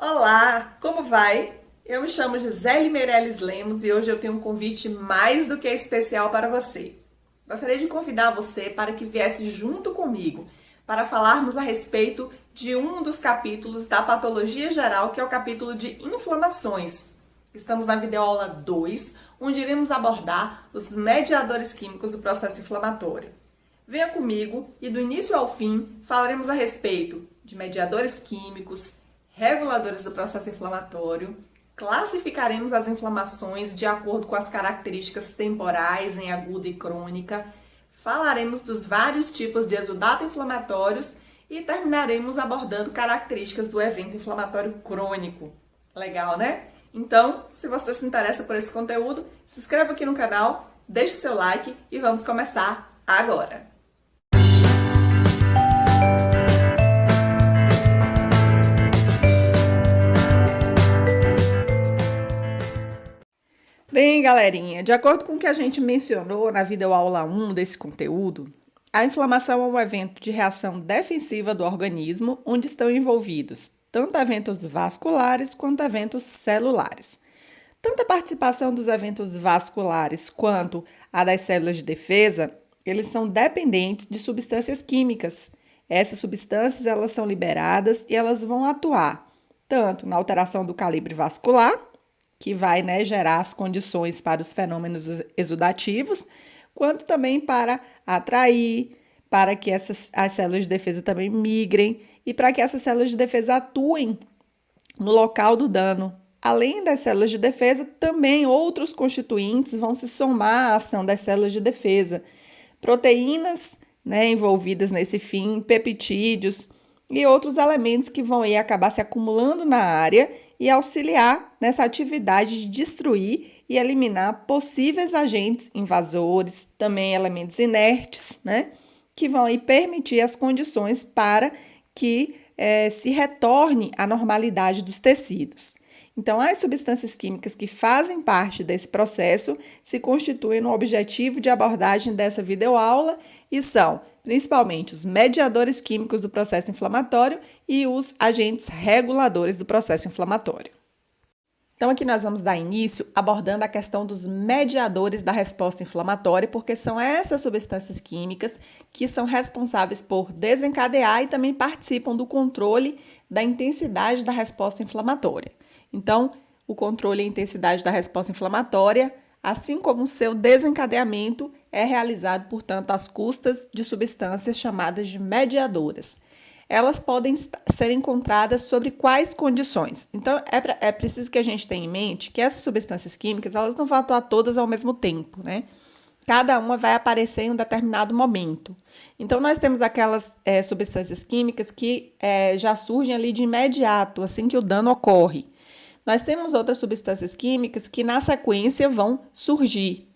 Olá, como vai? Eu me chamo Gisele Meirelles Lemos e hoje eu tenho um convite mais do que especial para você. Gostaria de convidar você para que viesse junto comigo para falarmos a respeito de um dos capítulos da patologia geral, que é o capítulo de inflamações. Estamos na videoaula 2, onde iremos abordar os mediadores químicos do processo inflamatório. Venha comigo e do início ao fim falaremos a respeito de mediadores químicos, reguladores do processo inflamatório, classificaremos as inflamações de acordo com as características temporais em aguda e crônica, falaremos dos vários tipos de exudato inflamatórios e terminaremos abordando características do evento inflamatório crônico. Legal, né? Então, se você se interessa por esse conteúdo, se inscreva aqui no canal, deixe seu like e vamos começar agora! Bem, galerinha, de acordo com o que a gente mencionou na videoaula 1 desse conteúdo, a inflamação é um evento de reação defensiva do organismo, onde estão envolvidos tanto eventos vasculares quanto eventos celulares. Tanto a participação dos eventos vasculares quanto a das células de defesa, eles são dependentes de substâncias químicas. Essas substâncias elas são liberadas e elas vão atuar tanto na alteração do calibre vascular, que vai, gerar as condições para os fenômenos exudativos, quanto também para atrair, para que as células de defesa também migrem e para que essas células de defesa atuem no local do dano. Além das células de defesa, também outros constituintes vão se somar à ação das células de defesa. Proteínas, envolvidas nesse fim, peptídeos e outros elementos que vão aí acabar se acumulando na área e auxiliar nessa atividade de destruir e eliminar possíveis agentes invasores, também elementos inertes, que vão aí permitir as condições para que se retorne à normalidade dos tecidos. Então, as substâncias químicas que fazem parte desse processo se constituem no objetivo de abordagem dessa videoaula e são, principalmente, os mediadores químicos do processo inflamatório e os agentes reguladores do processo inflamatório. Então, aqui nós vamos dar início abordando a questão dos mediadores da resposta inflamatória, porque são essas substâncias químicas que são responsáveis por desencadear e também participam do controle da intensidade da resposta inflamatória. Então, o controle e a intensidade da resposta inflamatória, assim como o seu desencadeamento, é realizado, portanto, às custas de substâncias chamadas de mediadoras. Elas podem ser encontradas sobre quais condições? Então, é preciso que a gente tenha em mente que essas substâncias químicas, elas não vão atuar todas ao mesmo tempo, Cada uma vai aparecer em um determinado momento. Então, nós temos aquelas substâncias químicas que já surgem ali de imediato, assim que o dano ocorre. Nós temos outras substâncias químicas que, na sequência, vão surgir.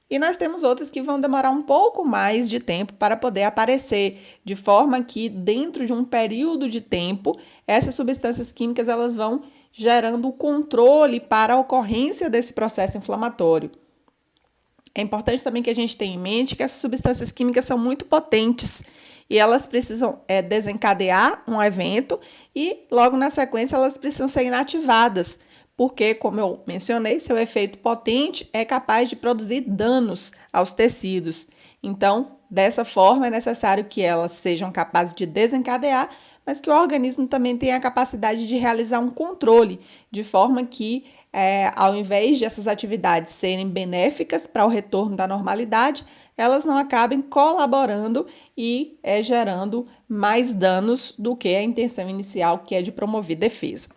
E nós temos outras que vão demorar um pouco mais de tempo para poder aparecer, de forma que, dentro de um período de tempo, essas substâncias químicas elas vão gerando o controle para a ocorrência desse processo inflamatório. É importante também que a gente tenha em mente que essas substâncias químicas são muito potentes e elas precisam desencadear um evento e, logo na sequência, elas precisam ser inativadas, porque, como eu mencionei, seu efeito potente é capaz de produzir danos aos tecidos. Então, dessa forma, é necessário que elas sejam capazes de desencadear, mas que o organismo também tenha a capacidade de realizar um controle, de forma que, ao invés de essas atividades serem benéficas para o retorno da normalidade, elas não acabem colaborando e gerando mais danos do que a intenção inicial, que é de promover defesa.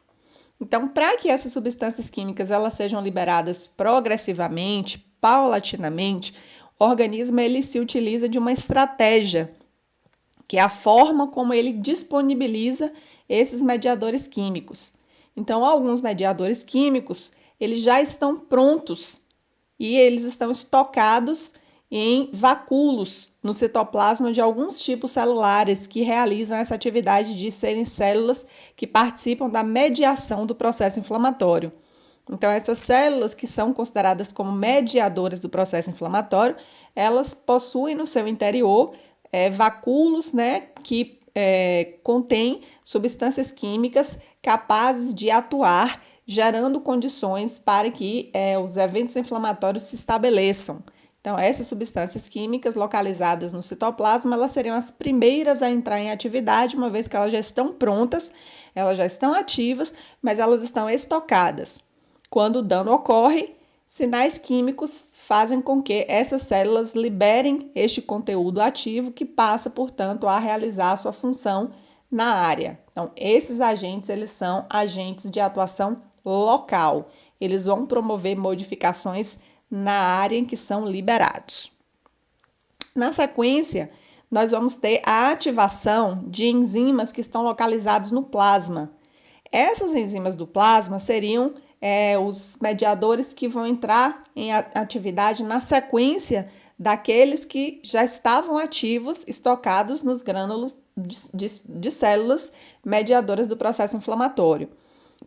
Então, para que essas substâncias químicas elas sejam liberadas progressivamente, paulatinamente, o organismo ele se utiliza de uma estratégia, que é a forma como ele disponibiliza esses mediadores químicos. Então, alguns mediadores químicos, eles já estão prontos e eles estão estocados em vacúolos no citoplasma de alguns tipos celulares que realizam essa atividade de serem células que participam da mediação do processo inflamatório. Então, essas células que são consideradas como mediadoras do processo inflamatório, elas possuem no seu interior vacúolos, que contém substâncias químicas capazes de atuar, gerando condições para que os eventos inflamatórios se estabeleçam. Então, essas substâncias químicas localizadas no citoplasma, elas seriam as primeiras a entrar em atividade, uma vez que elas já estão prontas, elas já estão ativas, mas elas estão estocadas. Quando o dano ocorre, sinais químicos fazem com que essas células liberem este conteúdo ativo que passa, portanto, a realizar a sua função na área. Então, esses agentes, eles são agentes de atuação local. Eles vão promover modificações na área em que são liberados. Na sequência, nós vamos ter a ativação de enzimas que estão localizados no plasma. Essas enzimas do plasma seriam os mediadores que vão entrar em atividade na sequência daqueles que já estavam ativos, estocados nos grânulos de células mediadoras do processo inflamatório.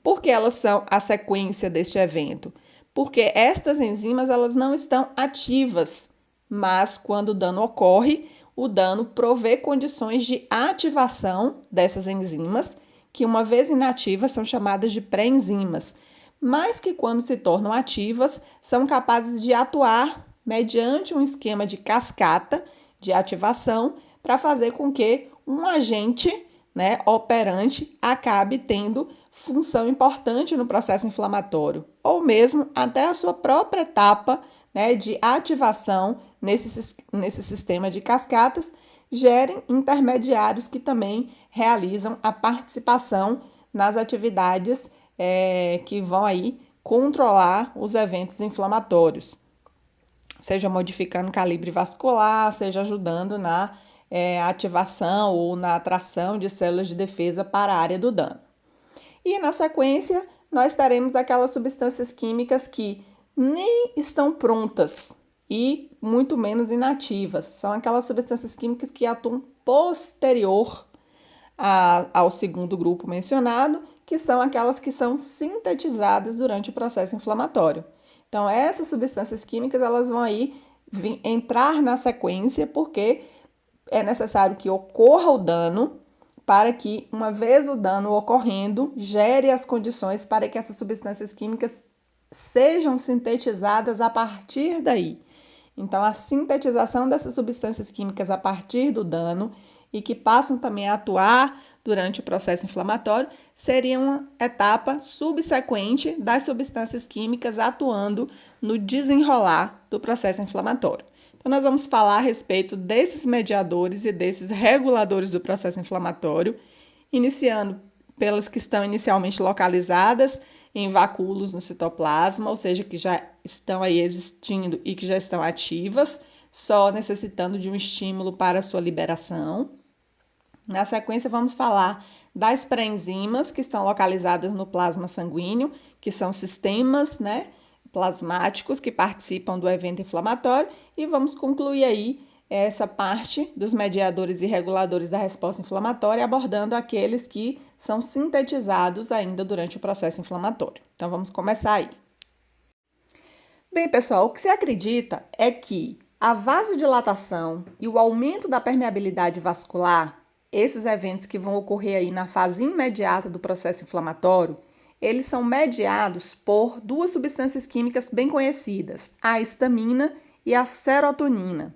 Por que elas são a sequência deste evento? Porque estas enzimas elas não estão ativas, mas quando o dano ocorre, o dano provê condições de ativação dessas enzimas, que uma vez inativas são chamadas de pré-enzimas, mas que quando se tornam ativas, são capazes de atuar mediante um esquema de cascata de ativação para fazer com que um agente, operante acabe tendo função importante no processo inflamatório, ou mesmo até a sua própria etapa de ativação nesse sistema de cascatas, gerem intermediários que também realizam a participação nas atividades que vão aí controlar os eventos inflamatórios, seja modificando o calibre vascular, seja ajudando na ativação ou na atração de células de defesa para a área do dano. E na sequência, nós teremos aquelas substâncias químicas que nem estão prontas e muito menos inativas. São aquelas substâncias químicas que atuam posterior ao segundo grupo mencionado, que são aquelas que são sintetizadas durante o processo inflamatório. Então, essas substâncias químicas elas vão aí entrar na sequência porque é necessário que ocorra o dano para que, uma vez o dano ocorrendo, gere as condições para que essas substâncias químicas sejam sintetizadas a partir daí. Então, a sintetização dessas substâncias químicas a partir do dano e que passam também a atuar durante o processo inflamatório seria uma etapa subsequente das substâncias químicas atuando no desenrolar do processo inflamatório. Então, nós vamos falar a respeito desses mediadores e desses reguladores do processo inflamatório, iniciando pelas que estão inicialmente localizadas em vacúolos no citoplasma, ou seja, que já estão aí existindo e que já estão ativas, só necessitando de um estímulo para a sua liberação. Na sequência, vamos falar das pré-enzimas que estão localizadas no plasma sanguíneo, que são sistemas, plasmáticos que participam do evento inflamatório, e vamos concluir aí essa parte dos mediadores e reguladores da resposta inflamatória, abordando aqueles que são sintetizados ainda durante o processo inflamatório. Então, vamos começar aí. Bem, pessoal, o que se acredita é que a vasodilatação e o aumento da permeabilidade vascular, esses eventos que vão ocorrer aí na fase imediata do processo inflamatório, eles são mediados por duas substâncias químicas bem conhecidas, a histamina e a serotonina.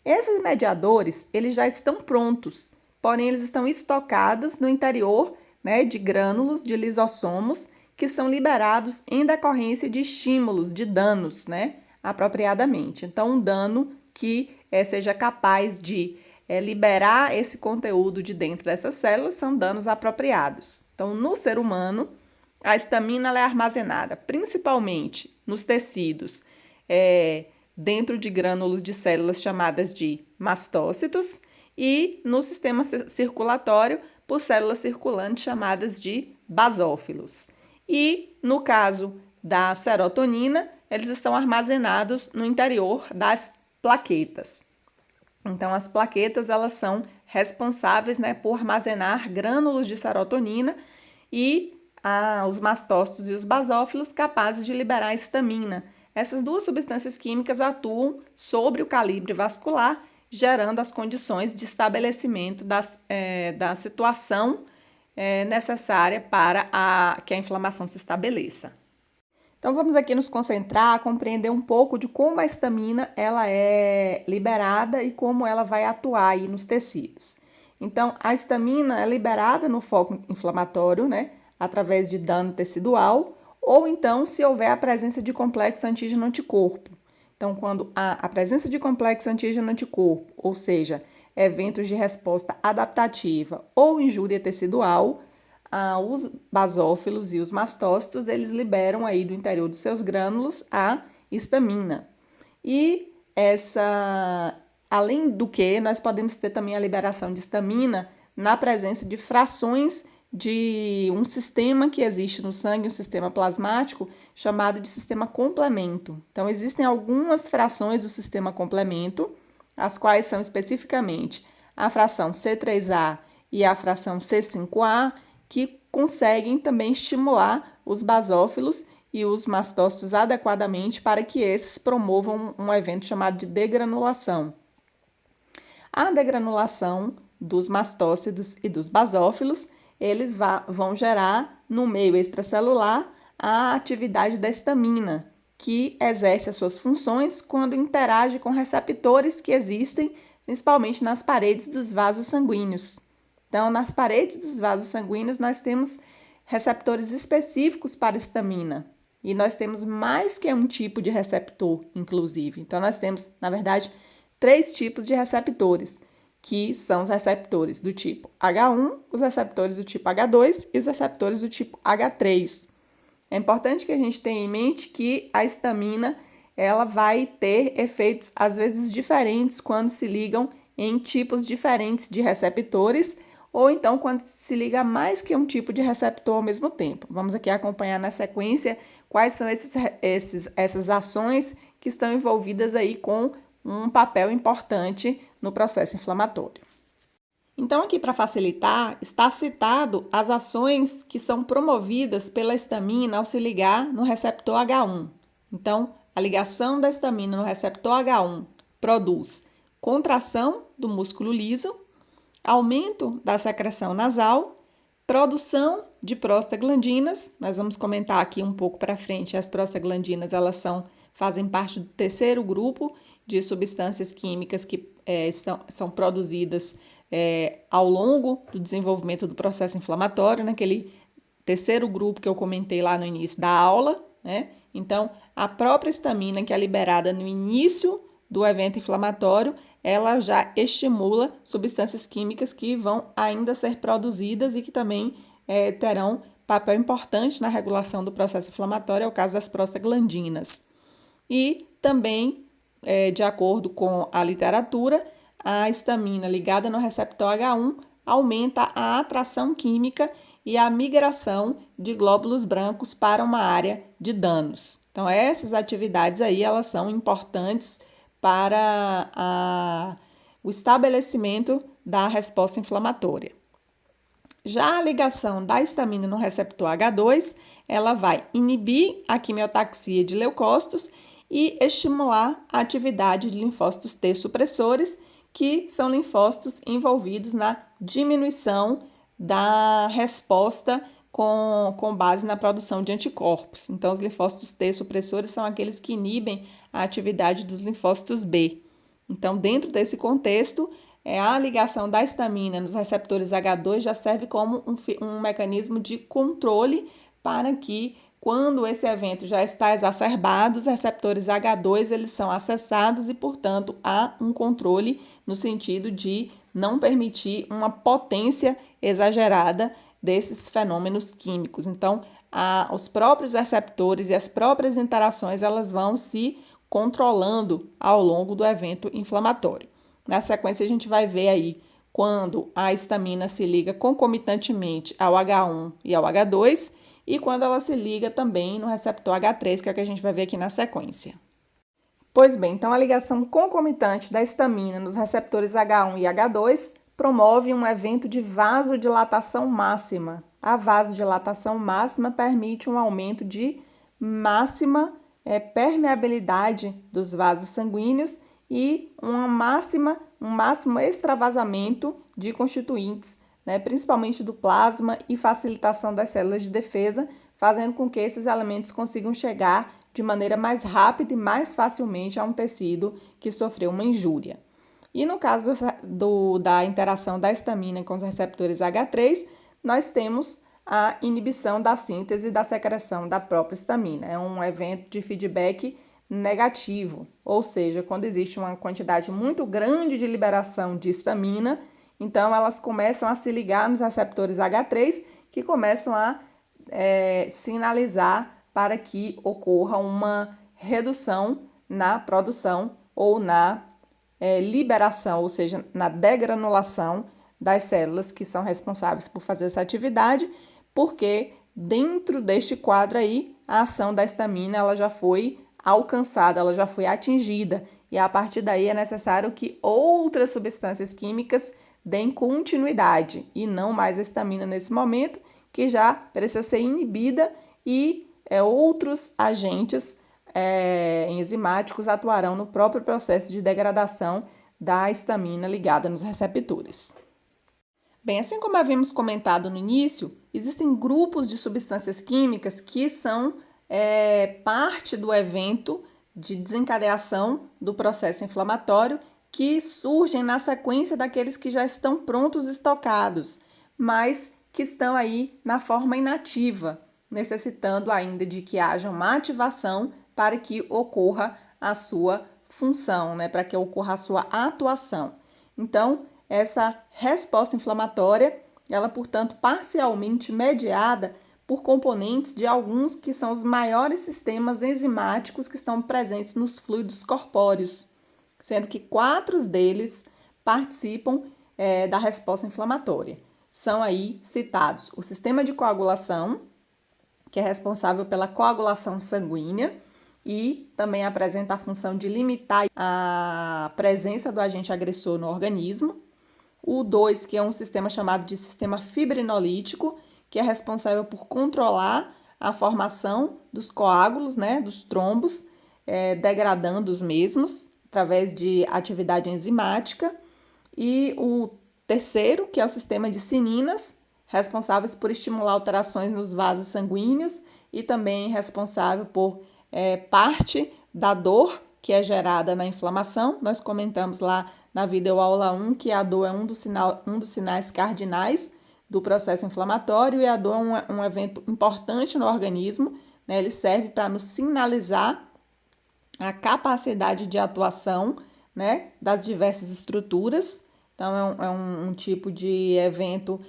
Esses mediadores, eles já estão prontos, porém eles estão estocados no interior de grânulos de lisossomos que são liberados em decorrência de estímulos, de danos, apropriadamente. Então, um dano que seja capaz de liberar esse conteúdo de dentro dessas células são danos apropriados. Então, no ser humano, a histamina ela é armazenada principalmente nos tecidos, dentro de grânulos de células chamadas de mastócitos e no sistema circulatório por células circulantes chamadas de basófilos. E no caso da serotonina, eles estão armazenados no interior das plaquetas. Então, as plaquetas elas são responsáveis por armazenar grânulos de serotonina e os mastócitos e os basófilos capazes de liberar a histamina. Essas duas substâncias químicas atuam sobre o calibre vascular gerando as condições de estabelecimento da situação necessária para que a inflamação se estabeleça. Então, vamos aqui nos concentrar, compreender um pouco de como a histamina ela é liberada e como ela vai atuar aí nos tecidos. Então, a histamina é liberada no foco inflamatório, né, através de dano tecidual, ou então se houver a presença de complexo antígeno-anticorpo. Então, quando há a presença de complexo antígeno-anticorpo, ou seja, eventos de resposta adaptativa ou injúria tecidual, os basófilos e os mastócitos, eles liberam aí do interior dos seus grânulos a histamina. E além do que, nós podemos ter também a liberação de histamina na presença de frações de um sistema que existe no sangue, um sistema plasmático, chamado de sistema complemento. Então, existem algumas frações do sistema complemento, as quais são especificamente a fração C3A e a fração C5A, que conseguem também estimular os basófilos e os mastócitos adequadamente para que esses promovam um evento chamado de degranulação. A degranulação dos mastócitos e dos basófilos, eles vão gerar no meio extracelular a atividade da histamina, que exerce as suas funções quando interage com receptores que existem principalmente nas paredes dos vasos sanguíneos. Então, nas paredes dos vasos sanguíneos, nós temos receptores específicos para histamina. E nós temos mais que um tipo de receptor, inclusive. Então, nós temos, na verdade, 3 tipos de receptores, que são os receptores do tipo H1, os receptores do tipo H2 e os receptores do tipo H3. É importante que a gente tenha em mente que a histamina ela vai ter efeitos, às vezes, diferentes quando se ligam em tipos diferentes de receptores, ou então quando se liga mais que um tipo de receptor ao mesmo tempo. Vamos aqui acompanhar na sequência quais são essas ações que estão envolvidas aí com um papel importante no processo inflamatório. Então, aqui para facilitar, está citado as ações que são promovidas pela histamina ao se ligar no receptor H1. Então, a ligação da histamina no receptor H1 produz contração do músculo liso, aumento da secreção nasal, produção de prostaglandinas. Nós vamos comentar aqui um pouco para frente. As prostaglandinas fazem parte do terceiro grupo de substâncias químicas que são produzidas ao longo do desenvolvimento do processo inflamatório, naquele terceiro grupo que eu comentei lá no início da aula, né? Então, a própria histamina, que é liberada no início do evento inflamatório, ela já estimula substâncias químicas que vão ainda ser produzidas e que também terão papel importante na regulação do processo inflamatório, é o caso das prostaglandinas. E também, de acordo com a literatura, a histamina ligada no receptor H1 aumenta a atração química e a migração de glóbulos brancos para uma área de danos. Então, essas atividades aí, elas são importantes para o estabelecimento da resposta inflamatória. Já a ligação da histamina no receptor H2, ela vai inibir a quimiotaxia de leucócitos e estimular a atividade de linfócitos T supressores, que são linfócitos envolvidos na diminuição da resposta com base na produção de anticorpos. Então, os linfócitos T supressores são aqueles que inibem a atividade dos linfócitos B. Então, dentro desse contexto, a ligação da histamina nos receptores H2 já serve como um mecanismo de controle para que, quando esse evento já está exacerbado, os receptores H2 eles são acessados e, portanto, há um controle no sentido de não permitir uma potência exagerada desses fenômenos químicos. Então, os próprios receptores e as próprias interações elas vão se controlando ao longo do evento inflamatório. Na sequência, a gente vai ver aí quando a histamina se liga concomitantemente ao H1 e ao H2 e quando ela se liga também no receptor H3, que é o que a gente vai ver aqui na sequência. Pois bem, então a ligação concomitante da histamina nos receptores H1 e H2 promove um evento de vasodilatação máxima. A vasodilatação máxima permite um aumento de máxima permeabilidade dos vasos sanguíneos e uma máxima um máximo extravasamento de constituintes, né, principalmente do plasma, e facilitação das células de defesa, fazendo com que esses elementos consigam chegar de maneira mais rápida e mais facilmente a um tecido que sofreu uma injúria. E no caso da interação da histamina com os receptores H3, nós temos a inibição da síntese e da secreção da própria histamina. É um evento de feedback negativo, ou seja, quando existe uma quantidade muito grande de liberação de histamina, então elas começam a se ligar nos receptores H3, que começam a sinalizar para que ocorra uma redução na produção ou na liberação, ou seja, na degranulação das células que são responsáveis por fazer essa atividade, porque dentro deste quadro aí, a ação da histamina ela já foi alcançada, ela já foi atingida, e a partir daí é necessário que outras substâncias químicas deem continuidade, e não mais a histamina nesse momento, que já precisa ser inibida, e outros agentes enzimáticos atuarão no próprio processo de degradação da histamina ligada nos receptores. Bem, assim como havíamos comentado no início, existem grupos de substâncias químicas que são parte do evento de desencadeação do processo inflamatório, que surgem na sequência daqueles que já estão prontos estocados, mas que estão aí na forma inativa, necessitando ainda de que haja uma ativação para que ocorra a sua função, né? Para que ocorra a sua atuação. Então, essa resposta inflamatória, ela, portanto, parcialmente mediada por componentes de alguns que são os maiores sistemas enzimáticos que estão presentes nos fluidos corpóreos, sendo que 4 deles participam da resposta inflamatória. São aí citados o sistema de coagulação, que é responsável pela coagulação sanguínea e também apresenta a função de limitar a presença do agente agressor no organismo. O 2, que é um sistema chamado de sistema fibrinolítico, que é responsável por controlar a formação dos coágulos, né, dos trombos, degradando os mesmos através de atividade enzimática. E o 3º, que é o sistema de cininas, responsáveis por estimular alterações nos vasos sanguíneos e também responsável por parte da dor que é gerada na inflamação. Nós comentamos lá na videoaula 1 que a dor é um dos sinais cardinais do processo inflamatório, e a dor é um evento importante no organismo, né? Ele serve para nos sinalizar a capacidade de atuação, né, das diversas estruturas. Então, é um tipo de evento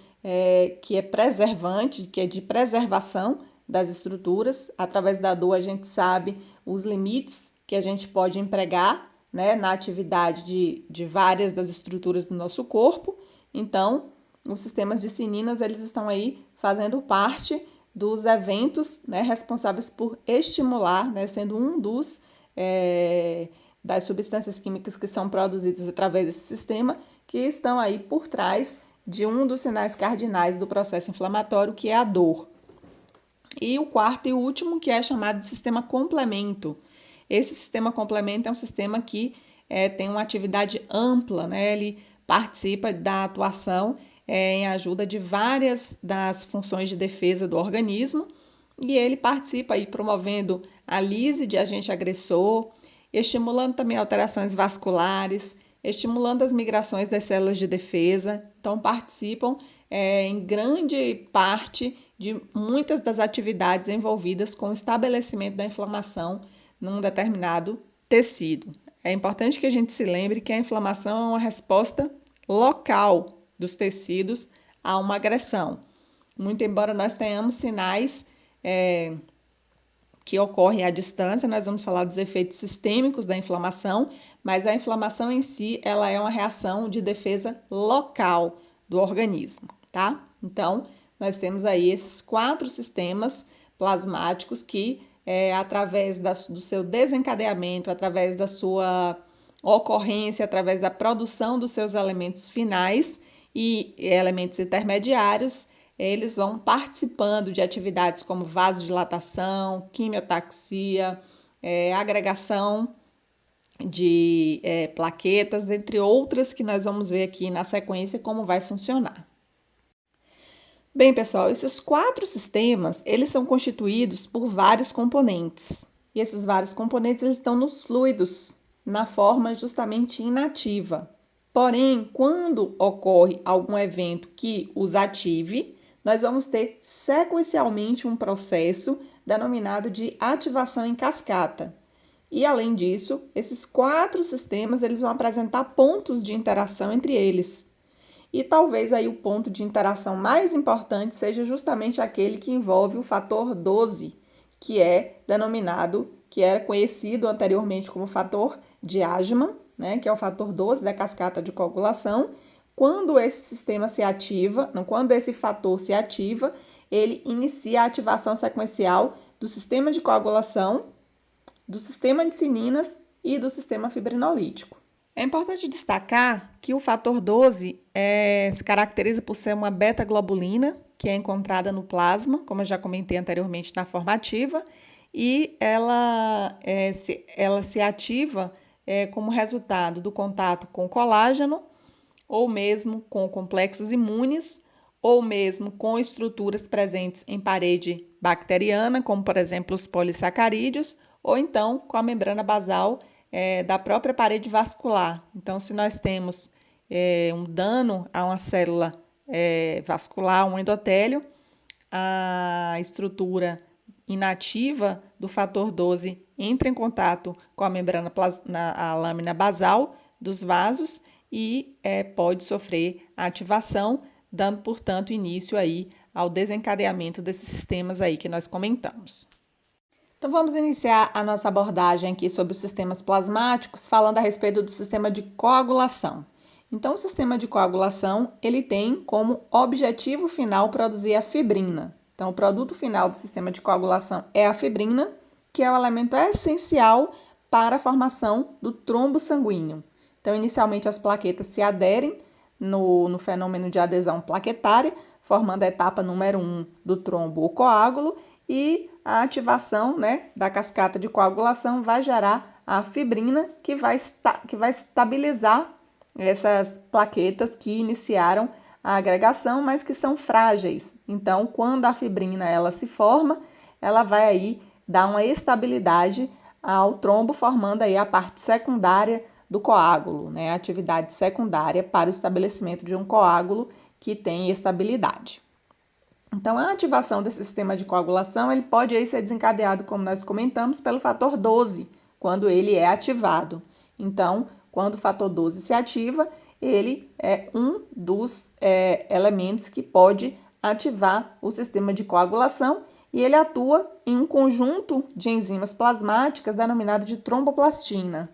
que é preservante, que é de preservação das estruturas. Através da dor, a gente sabe os limites que a gente pode empregar, né, na atividade de várias das estruturas do nosso corpo. Então, os sistemas de cininas, eles estão aí fazendo parte dos eventos, né, responsáveis por estimular, né, sendo um das substâncias químicas que são produzidas através desse sistema, que estão aí por trás de um dos sinais cardinais do processo inflamatório, que é a dor. E o 4º e último, que é chamado de sistema complemento. Esse sistema complemento é um sistema que tem uma atividade ampla, né? Ele participa da atuação em ajuda de várias das funções de defesa do organismo, e ele participa aí promovendo a lise de agente agressor, estimulando também alterações vasculares, estimulando as migrações das células de defesa. Então, participam em grande parte de muitas das atividades envolvidas com o estabelecimento da inflamação num determinado tecido. É importante que a gente se lembre que a inflamação é uma resposta local dos tecidos a uma agressão. Muito embora nós tenhamos sinais que ocorrem à distância, nós vamos falar dos efeitos sistêmicos da inflamação, mas a inflamação em si, ela é uma reação de defesa local do organismo, tá? Então, nós temos aí esses 4 sistemas plasmáticos que, através do seu desencadeamento, através da sua ocorrência, através da produção dos seus elementos finais e elementos intermediários, eles vão participando de atividades como vasodilatação, quimiotaxia, agregação plaquetas, dentre outras que nós vamos ver aqui na sequência como vai funcionar. Bem, pessoal, esses 4 sistemas, eles são constituídos por vários componentes. E esses vários componentes eles estão nos fluidos, na forma justamente inativa. Porém, quando ocorre algum evento que os ative, nós vamos ter sequencialmente um processo denominado de ativação em cascata. E, além disso, esses 4 sistemas eles vão apresentar pontos de interação entre eles. E talvez aí o ponto de interação mais importante seja justamente aquele que envolve o fator 12, que era conhecido anteriormente como fator de Agman, né, que é o fator 12 da cascata de coagulação. Quando esse sistema se ativa, quando esse fator se ativa, ele inicia a ativação sequencial do sistema de coagulação, do sistema de cininas e do sistema fibrinolítico. É importante destacar que o fator 12 se caracteriza por ser uma beta-globulina, que é encontrada no plasma, como eu já comentei anteriormente na forma ativa, e ela se ativa como resultado do contato com colágeno, ou mesmo com complexos imunes, ou mesmo com estruturas presentes em parede bacteriana, como por exemplo os polissacarídeos, ou então com a membrana basal da própria parede vascular. Então, se nós temos um dano a uma célula vascular, um endotélio, a estrutura inativa do fator 12 entra em contato com a membrana, a lâmina basal dos vasos e pode sofrer a ativação, dando, portanto, início aí ao desencadeamento desses sistemas aí que nós comentamos. Então, vamos iniciar a nossa abordagem aqui sobre os sistemas plasmáticos, falando a respeito do sistema de coagulação. Então, o sistema de coagulação, ele tem como objetivo final produzir a fibrina. Então, o produto final do sistema de coagulação é a fibrina, que é o elemento essencial para a formação do trombo sanguíneo. Então, inicialmente, as plaquetas se aderem no fenômeno de adesão plaquetária, formando a etapa número 1 do trombo ou coágulo, e a ativação da cascata de coagulação vai gerar a fibrina, que vai estabilizar essas plaquetas que iniciaram a agregação, mas que são frágeis. Então, quando a fibrina ela se forma, ela vai aí dar uma estabilidade ao trombo, formando aí a parte secundária do coágulo, a atividade secundária para o estabelecimento de um coágulo que tem estabilidade. Então, a ativação desse sistema de coagulação ele pode aí ser desencadeado, como nós comentamos, pelo fator 12, quando ele é ativado. Então, quando o fator 12 se ativa, ele é um dos elementos que pode ativar o sistema de coagulação e ele atua em um conjunto de enzimas plasmáticas denominado de tromboplastina.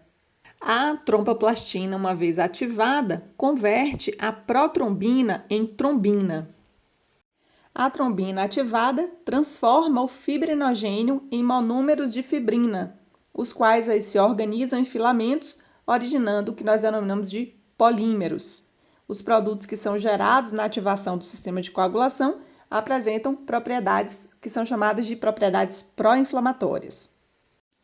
A tromboplastina, uma vez ativada, converte a protrombina em trombina. A trombina ativada transforma o fibrinogênio em monômeros de fibrina, os quais aí se organizam em filamentos, originando o que nós denominamos de polímeros. Os produtos que são gerados na ativação do sistema de coagulação apresentam propriedades que são chamadas de propriedades pró-inflamatórias.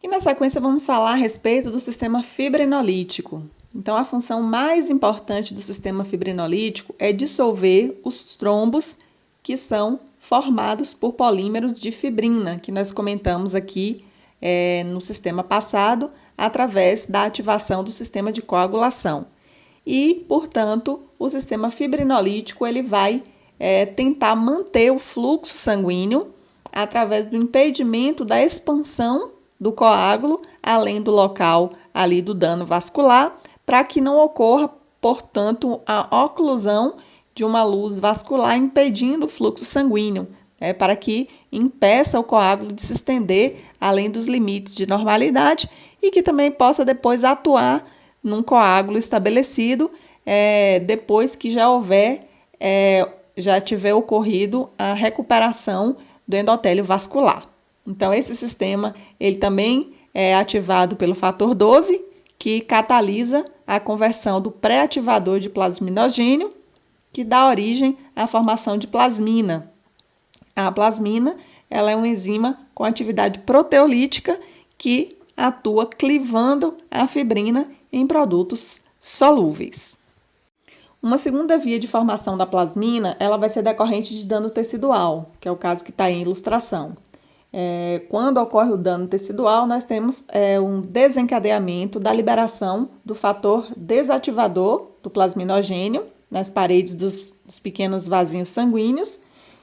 E na sequência vamos falar a respeito do sistema fibrinolítico. Então, a função mais importante do sistema fibrinolítico é dissolver os trombos que são formados por polímeros de fibrina, que nós comentamos aqui no sistema passado, através da ativação do sistema de coagulação. E, portanto, o sistema fibrinolítico ele vai tentar manter o fluxo sanguíneo através do impedimento da expansão do coágulo, além do local ali do dano vascular, para que não ocorra, portanto, a oclusão de uma luz vascular impedindo o fluxo sanguíneo, para que impeça o coágulo de se estender além dos limites de normalidade e que também possa depois atuar num coágulo estabelecido depois que já tiver ocorrido a recuperação do endotélio vascular. Então, esse sistema ele também é ativado pelo fator 12, que catalisa a conversão do pré-ativador de plasminogênio, que dá origem à formação de plasmina. A plasmina ela é uma enzima com atividade proteolítica que atua clivando a fibrina em produtos solúveis. Uma segunda via de formação da plasmina, ela vai ser decorrente de dano tecidual, que é o caso que está em ilustração. Quando ocorre o dano tecidual, nós temos um desencadeamento da liberação do fator desativador do plasminogênio nas paredes dos pequenos vasinhos sanguíneos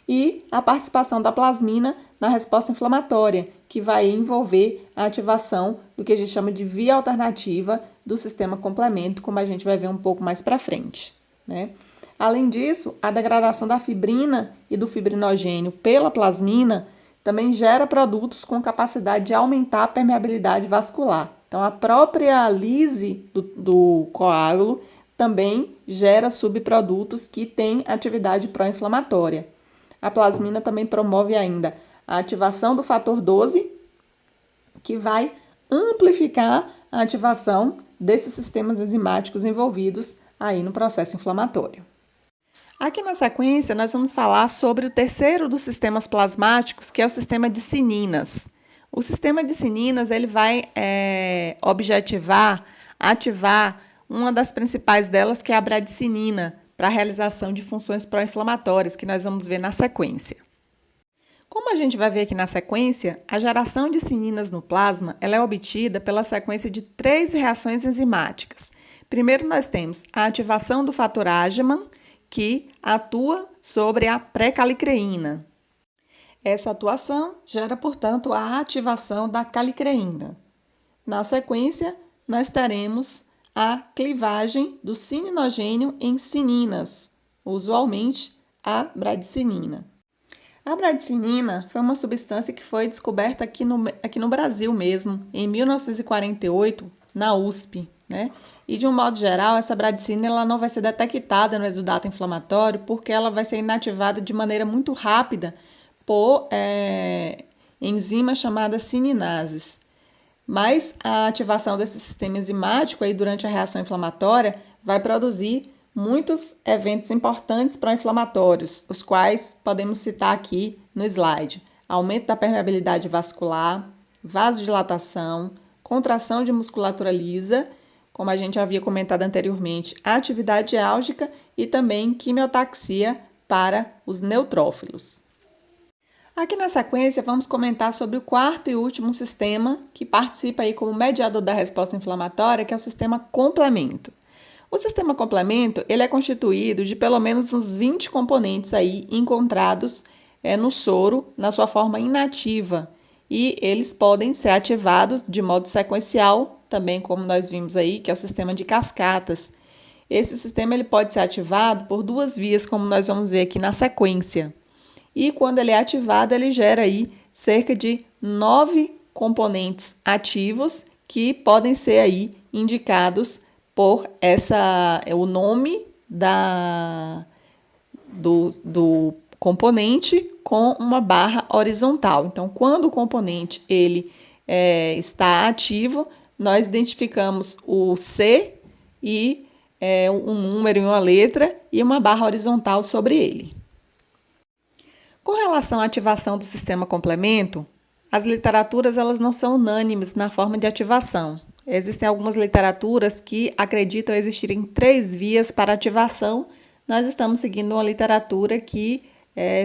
e a participação da plasmina na resposta inflamatória, que vai envolver a ativação do que a gente chama de via alternativa do sistema complemento, como a gente vai ver um pouco mais para frente, né? Além disso, a degradação da fibrina e do fibrinogênio pela plasmina também gera produtos com capacidade de aumentar a permeabilidade vascular. Então, a própria lise do coágulo também gera subprodutos que têm atividade pró-inflamatória. A plasmina também promove ainda a ativação do fator 12, que vai amplificar a ativação desses sistemas enzimáticos envolvidos aí no processo inflamatório. Aqui na sequência, nós vamos falar sobre o terceiro dos sistemas plasmáticos, que é o sistema de cininas. O sistema de cininas ele vai ativar uma das principais delas, que é a bradicinina, para a realização de funções pró-inflamatórias, que nós vamos ver na sequência. Como a gente vai ver aqui na sequência, a geração de cininas no plasma ela é obtida pela sequência de 3 reações enzimáticas. Primeiro, nós temos a ativação do fator Ageman, que atua sobre a pré-calicreína. Essa atuação gera, portanto, a ativação da calicreína. Na sequência, nós teremos a clivagem do cininogênio em cininas, usualmente a bradicinina. A bradicinina foi uma substância que foi descoberta aqui no Brasil mesmo, em 1948, na USP, né? E de um modo geral, essa bradicina ela não vai ser detectada no exudato inflamatório porque ela vai ser inativada de maneira muito rápida por enzimas chamadas cininases. Mas a ativação desse sistema enzimático aí durante a reação inflamatória vai produzir muitos eventos importantes pró-inflamatórios, os quais podemos citar aqui no slide: aumento da permeabilidade vascular, vasodilatação, contração de musculatura lisa, como a gente havia comentado anteriormente, atividade álgica e também quimiotaxia para os neutrófilos. Aqui na sequência vamos comentar sobre o quarto e último sistema que participa aí como mediador da resposta inflamatória, que é o sistema complemento. O sistema complemento ele é constituído de pelo menos uns 20 componentes aí encontrados no soro na sua forma inativa e eles podem ser ativados de modo sequencial, também como nós vimos aí, que é o sistema de cascatas. Esse sistema ele pode ser ativado por 2 vias, como nós vamos ver aqui na sequência. E quando ele é ativado, ele gera aí cerca de 9 componentes ativos que podem ser aí indicados por o nome do componente com uma barra horizontal. Então, quando o componente ele está ativo, nós identificamos o C e um número e uma letra e uma barra horizontal sobre ele. Com relação à ativação do sistema complemento, as literaturas elas não são unânimes na forma de ativação. Existem algumas literaturas que acreditam existirem 3 vias para ativação. Nós estamos seguindo uma literatura que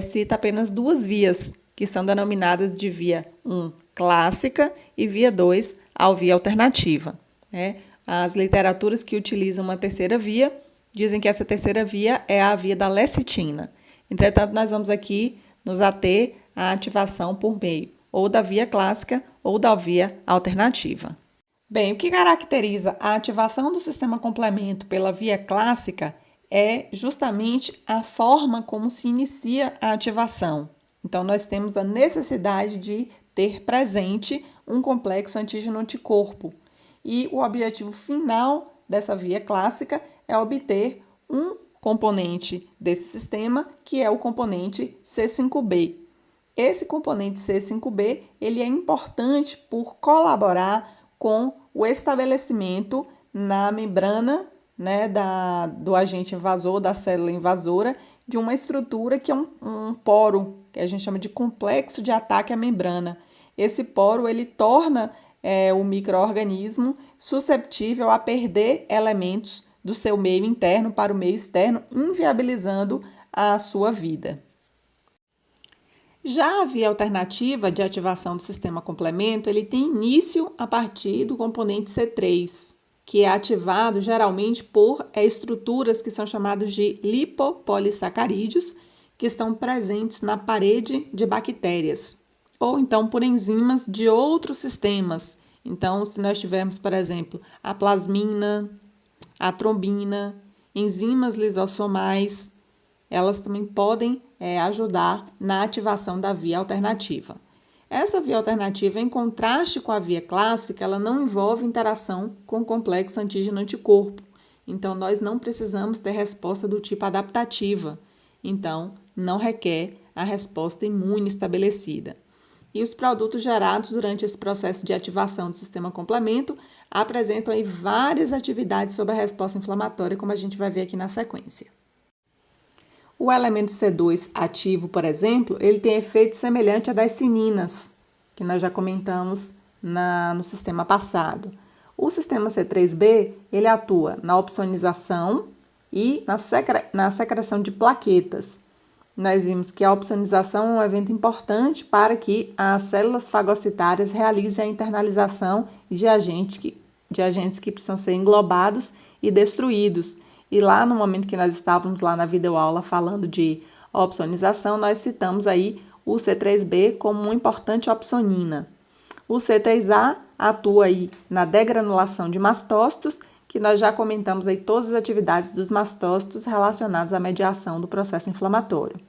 cita apenas 2 vias, que são denominadas de via 1 clássica e via 2 via alternativa. As literaturas que utilizam uma terceira via dizem que essa terceira via é a via da lecitina. Entretanto, nós vamos aqui nos ater à ativação por meio ou da via clássica ou da via alternativa. Bem, o que caracteriza a ativação do sistema complemento pela via clássica é justamente a forma como se inicia a ativação. Então, nós temos a necessidade de ter presente um complexo antígeno-anticorpo. E o objetivo final dessa via clássica é obter um componente desse sistema, que é o componente C5b. Esse componente C5b ele é importante por colaborar com o estabelecimento na membrana do agente invasor, da célula invasora, de uma estrutura que é um poro, que a gente chama de complexo de ataque à membrana. Esse poro ele torna o micro-organismo susceptível a perder elementos do seu meio interno para o meio externo, inviabilizando a sua vida. Já a via alternativa de ativação do sistema complemento, ele tem início a partir do componente C3, que é ativado geralmente por estruturas que são chamadas de lipopolissacarídeos, que estão presentes na parede de bactérias, ou então por enzimas de outros sistemas. Então, se nós tivermos, por exemplo, a plasmina, a trombina, enzimas lisossomais, elas também podem ajudar na ativação da via alternativa. Essa via alternativa, em contraste com a via clássica, ela não envolve interação com o complexo antígeno-anticorpo. Então, nós não precisamos ter resposta do tipo adaptativa. Então, não requer a resposta imune estabelecida. E os produtos gerados durante esse processo de ativação do sistema complemento apresentam aí várias atividades sobre a resposta inflamatória, como a gente vai ver aqui na sequência. O elemento C2 ativo, por exemplo, ele tem efeito semelhante a das cininas, que nós já comentamos no sistema passado. O sistema C3b, ele atua na opsonização e na secreção de plaquetas. Nós vimos que a opsonização é um evento importante para que as células fagocitárias realizem a internalização de agentes que precisam ser englobados e destruídos. E lá no momento que nós estávamos lá na videoaula falando de opsonização, nós citamos aí o C3b como uma importante opsonina. O C3a atua aí na degranulação de mastócitos, que nós já comentamos aí todas as atividades dos mastócitos relacionadas à mediação do processo inflamatório.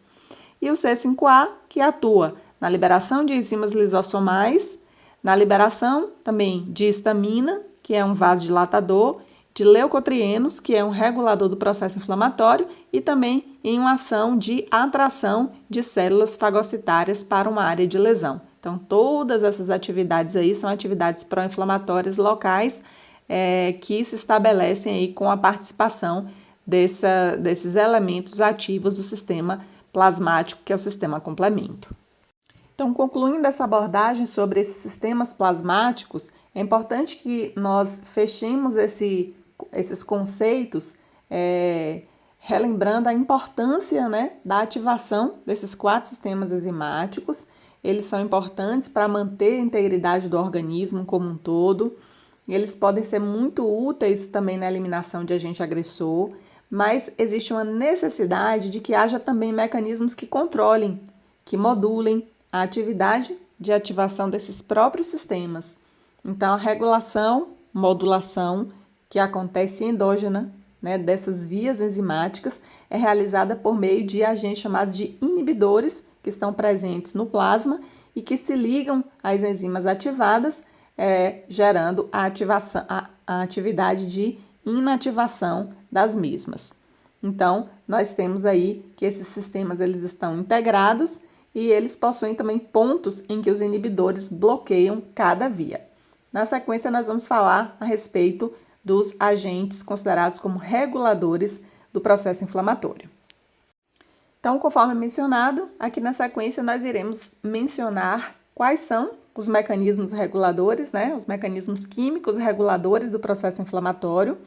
E o C5a, que atua na liberação de enzimas lisossomais, na liberação também de histamina, que é um vasodilatador, de leucotrienos, que é um regulador do processo inflamatório, e também em uma ação de atração de células fagocitárias para uma área de lesão. Então, todas essas atividades aí são atividades pró-inflamatórias locais que se estabelecem aí com a participação desses elementos ativos do sistema plasmático, que é o sistema complemento. Então, concluindo essa abordagem sobre esses sistemas plasmáticos, é importante que nós fechemos esses conceitos, relembrando a importância, da ativação desses 4 sistemas enzimáticos. Eles são importantes para manter a integridade do organismo como um todo. Eles podem ser muito úteis também na eliminação de agente agressor, mas existe uma necessidade de que haja também mecanismos que controlem, que modulem a atividade de ativação desses próprios sistemas. Então, a regulação, modulação, que acontece endógena, dessas vias enzimáticas, é realizada por meio de agentes chamados de inibidores, que estão presentes no plasma e que se ligam às enzimas ativadas, gerando a atividade de inativação das mesmas. Então, nós temos aí que esses sistemas eles estão integrados e eles possuem também pontos em que os inibidores bloqueiam cada via. Na sequência, nós vamos falar a respeito dos agentes considerados como reguladores do processo inflamatório. Então, conforme mencionado, aqui na sequência nós iremos mencionar quais são os mecanismos reguladores, os mecanismos químicos reguladores do processo inflamatório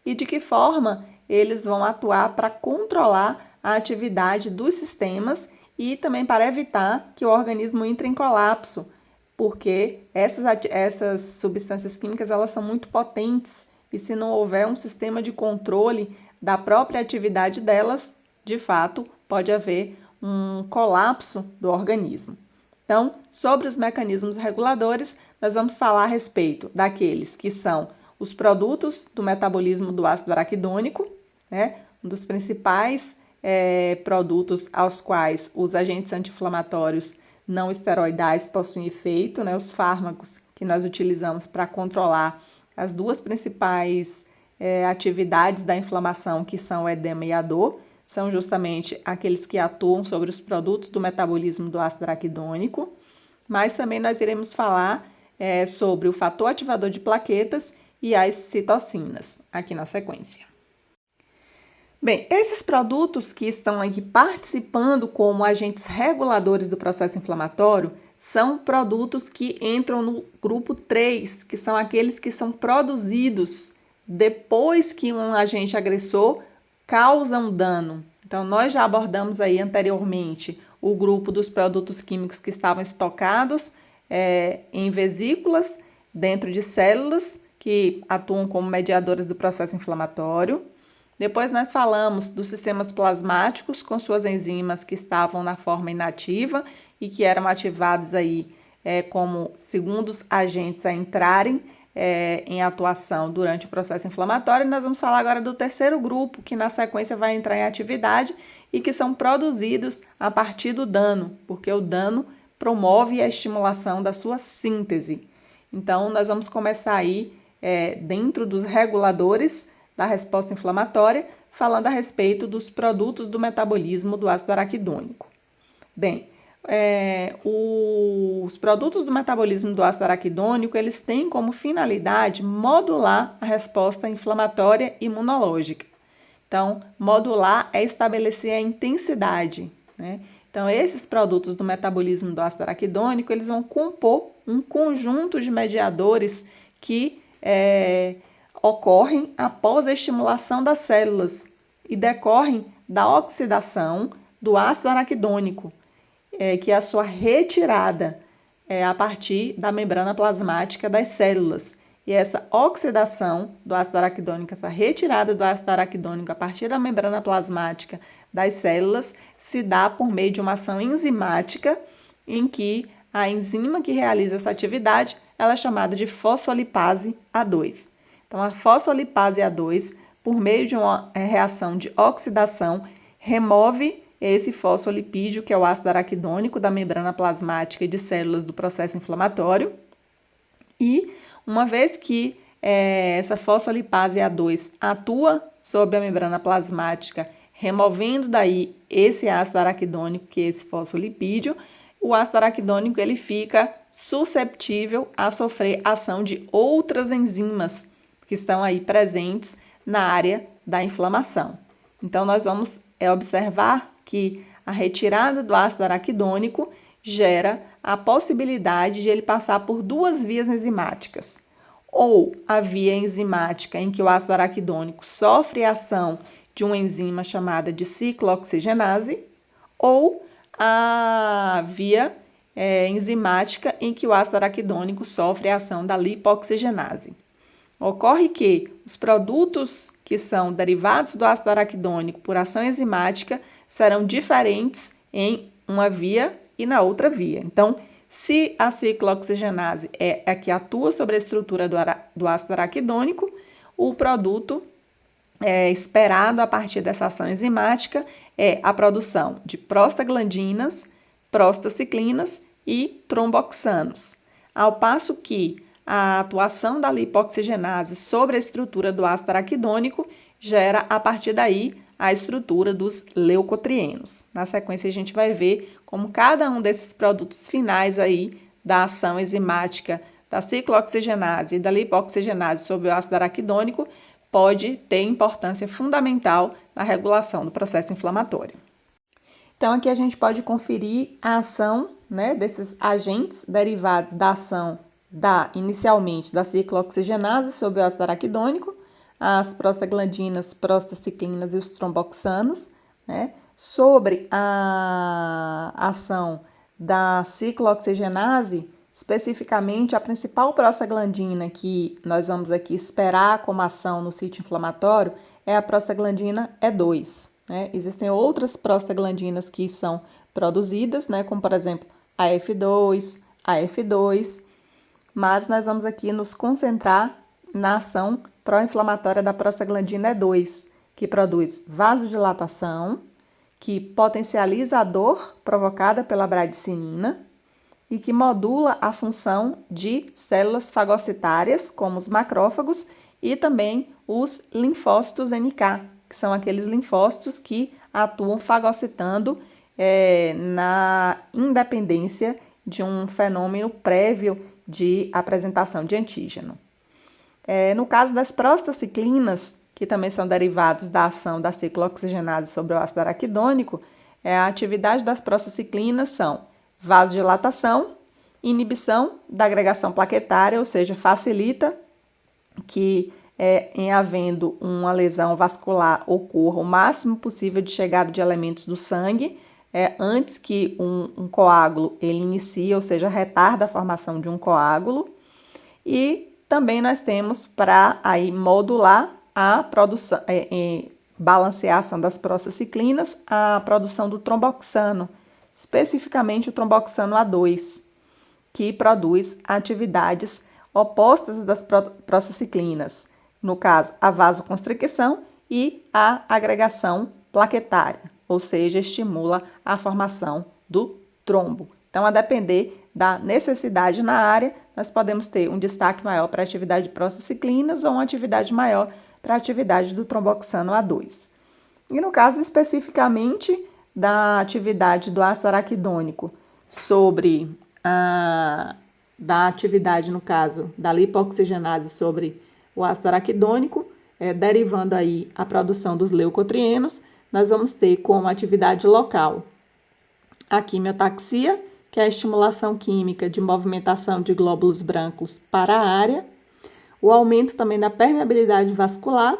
e de que forma eles vão atuar para controlar a atividade dos sistemas e também para evitar que o organismo entre em colapso, porque essas substâncias químicas elas são muito potentes e se não houver um sistema de controle da própria atividade delas, de fato, pode haver um colapso do organismo. Então, sobre os mecanismos reguladores, nós vamos falar a respeito daqueles que são os produtos do metabolismo do ácido araquidônico, um dos principais produtos aos quais os agentes anti-inflamatórios não esteroidais possuem efeito, os fármacos que nós utilizamos para controlar as duas principais atividades da inflamação, que são o edema e a dor, são justamente aqueles que atuam sobre os produtos do metabolismo do ácido araquidônico, mas também nós iremos falar sobre o fator ativador de plaquetas e as citocinas, aqui na sequência. Bem, esses produtos que estão aqui participando como agentes reguladores do processo inflamatório são produtos que entram no grupo 3, que são aqueles que são produzidos depois que um agente agressor causa um dano. Então, nós já abordamos aí anteriormente o grupo dos produtos químicos que estavam estocados em vesículas dentro de células que atuam como mediadores do processo inflamatório. Depois nós falamos dos sistemas plasmáticos com suas enzimas que estavam na forma inativa e que eram ativados aí como segundos agentes a entrarem em atuação durante o processo inflamatório. E nós vamos falar agora do terceiro grupo, que na sequência vai entrar em atividade e que são produzidos a partir do dano, porque o dano promove a estimulação da sua síntese. Então, nós vamos começar aí dentro dos reguladores da resposta inflamatória, falando a respeito dos produtos do metabolismo do ácido araquidônico. Bem, os produtos do metabolismo do ácido araquidônico, eles têm como finalidade modular a resposta inflamatória imunológica. Então, modular é estabelecer a intensidade, né? Então, esses produtos do metabolismo do ácido araquidônico, eles vão compor um conjunto de mediadores que ocorrem após a estimulação das células e decorrem da oxidação do ácido araquidônico, que é a sua retirada a partir da membrana plasmática das células. E essa oxidação do ácido araquidônico, essa retirada do ácido araquidônico a partir da membrana plasmática das células, se dá por meio de uma ação enzimática, em que a enzima que realiza essa atividade ela é chamada de fosfolipase A2. Então, a fosfolipase A2, por meio de uma reação de oxidação, remove esse fosfolipídio, que é o ácido araquidônico, da membrana plasmática e de células do processo inflamatório. E, uma vez que essa fosfolipase A2 atua sobre a membrana plasmática, removendo daí esse ácido araquidônico, que é esse fosfolipídio, o ácido araquidônico ele fica susceptível a sofrer ação de outras enzimas que estão aí presentes na área da inflamação. Então, nós vamos observar que a retirada do ácido araquidônico gera a possibilidade de ele passar por duas vias enzimáticas. Ou a via enzimática em que o ácido araquidônico sofre a ação de uma enzima chamada de ciclooxigenase, ou a via enzimática em que o ácido araquidônico sofre a ação da lipoxigenase. Ocorre que os produtos que são derivados do ácido araquidônico por ação enzimática serão diferentes em uma via e na outra via. Então, se a ciclooxigenase é a que atua sobre a estrutura do ácido araquidônico, o produto esperado a partir dessa ação enzimática é a produção de prostaglandinas, prostaciclinas e tromboxanos. Ao passo que a atuação da lipoxigenase sobre a estrutura do ácido araquidônico gera, a partir daí, a estrutura dos leucotrienos. Na sequência, a gente vai ver como cada um desses produtos finais aí da ação enzimática da ciclooxigenase e da lipoxigenase sobre o ácido araquidônico pode ter importância fundamental na regulação do processo inflamatório. Então, aqui a gente pode conferir a ação desses agentes derivados da ação inicialmente da ciclooxigenase sobre o ácido araquidônico, as prostaglandinas, prostaciclinas e os tromboxanos, sobre a ação da ciclooxigenase, especificamente a principal prostaglandina que nós vamos aqui esperar como ação no sítio inflamatório é a prostaglandina E2. Existem outras prostaglandinas que são produzidas, como por exemplo a F2, a F2, mas nós vamos aqui nos concentrar na ação pró-inflamatória da prostaglandina E2, que produz vasodilatação, que potencializa a dor provocada pela bradicinina e que modula a função de células fagocitárias, como os macrófagos, e também os linfócitos NK, que são aqueles linfócitos que atuam fagocitando na independência de um fenômeno prévio de apresentação de antígeno. No caso das prostaciclinas, que também são derivados da ação da ciclooxigenase sobre o ácido araquidônico, a atividade das prostacyclinas são vasodilatação, inibição da agregação plaquetária, ou seja, facilita que em havendo uma lesão vascular ocorra o máximo possível de chegada de elementos do sangue antes que um coágulo ele inicie, ou seja, retarda a formação de um coágulo. E também nós temos para aí modular a produção, balancear a ação das prostacyclinas, a produção do tromboxano, especificamente o tromboxano A2, que produz atividades opostas das prostacyclinas, no caso, a vasoconstricção e a agregação plaquetária, ou seja, estimula a formação do trombo. Então, a depender da necessidade na área, nós podemos ter um destaque maior para a atividade de prostacyclinas ou uma atividade maior para a atividade do tromboxano A2. E no caso especificamente da atividade do ácido araquidônico sobre da atividade, no caso, da lipooxigenase sobre o ácido araquidônico, derivando aí a produção dos leucotrienos, nós vamos ter como atividade local a quimiotaxia, que é a estimulação química de movimentação de glóbulos brancos para a área, o aumento também da permeabilidade vascular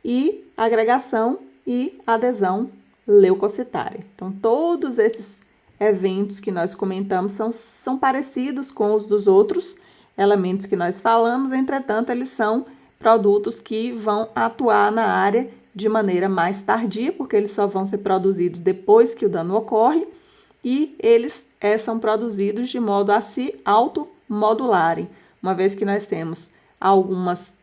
e agregação e adesão leucocitária. Então, todos esses eventos que nós comentamos são parecidos com os dos outros elementos que nós falamos, entretanto, eles são produtos que vão atuar na área de maneira mais tardia, porque eles só vão ser produzidos depois que o dano ocorre, e eles são produzidos de modo a se automodularem, uma vez que nós temos algumas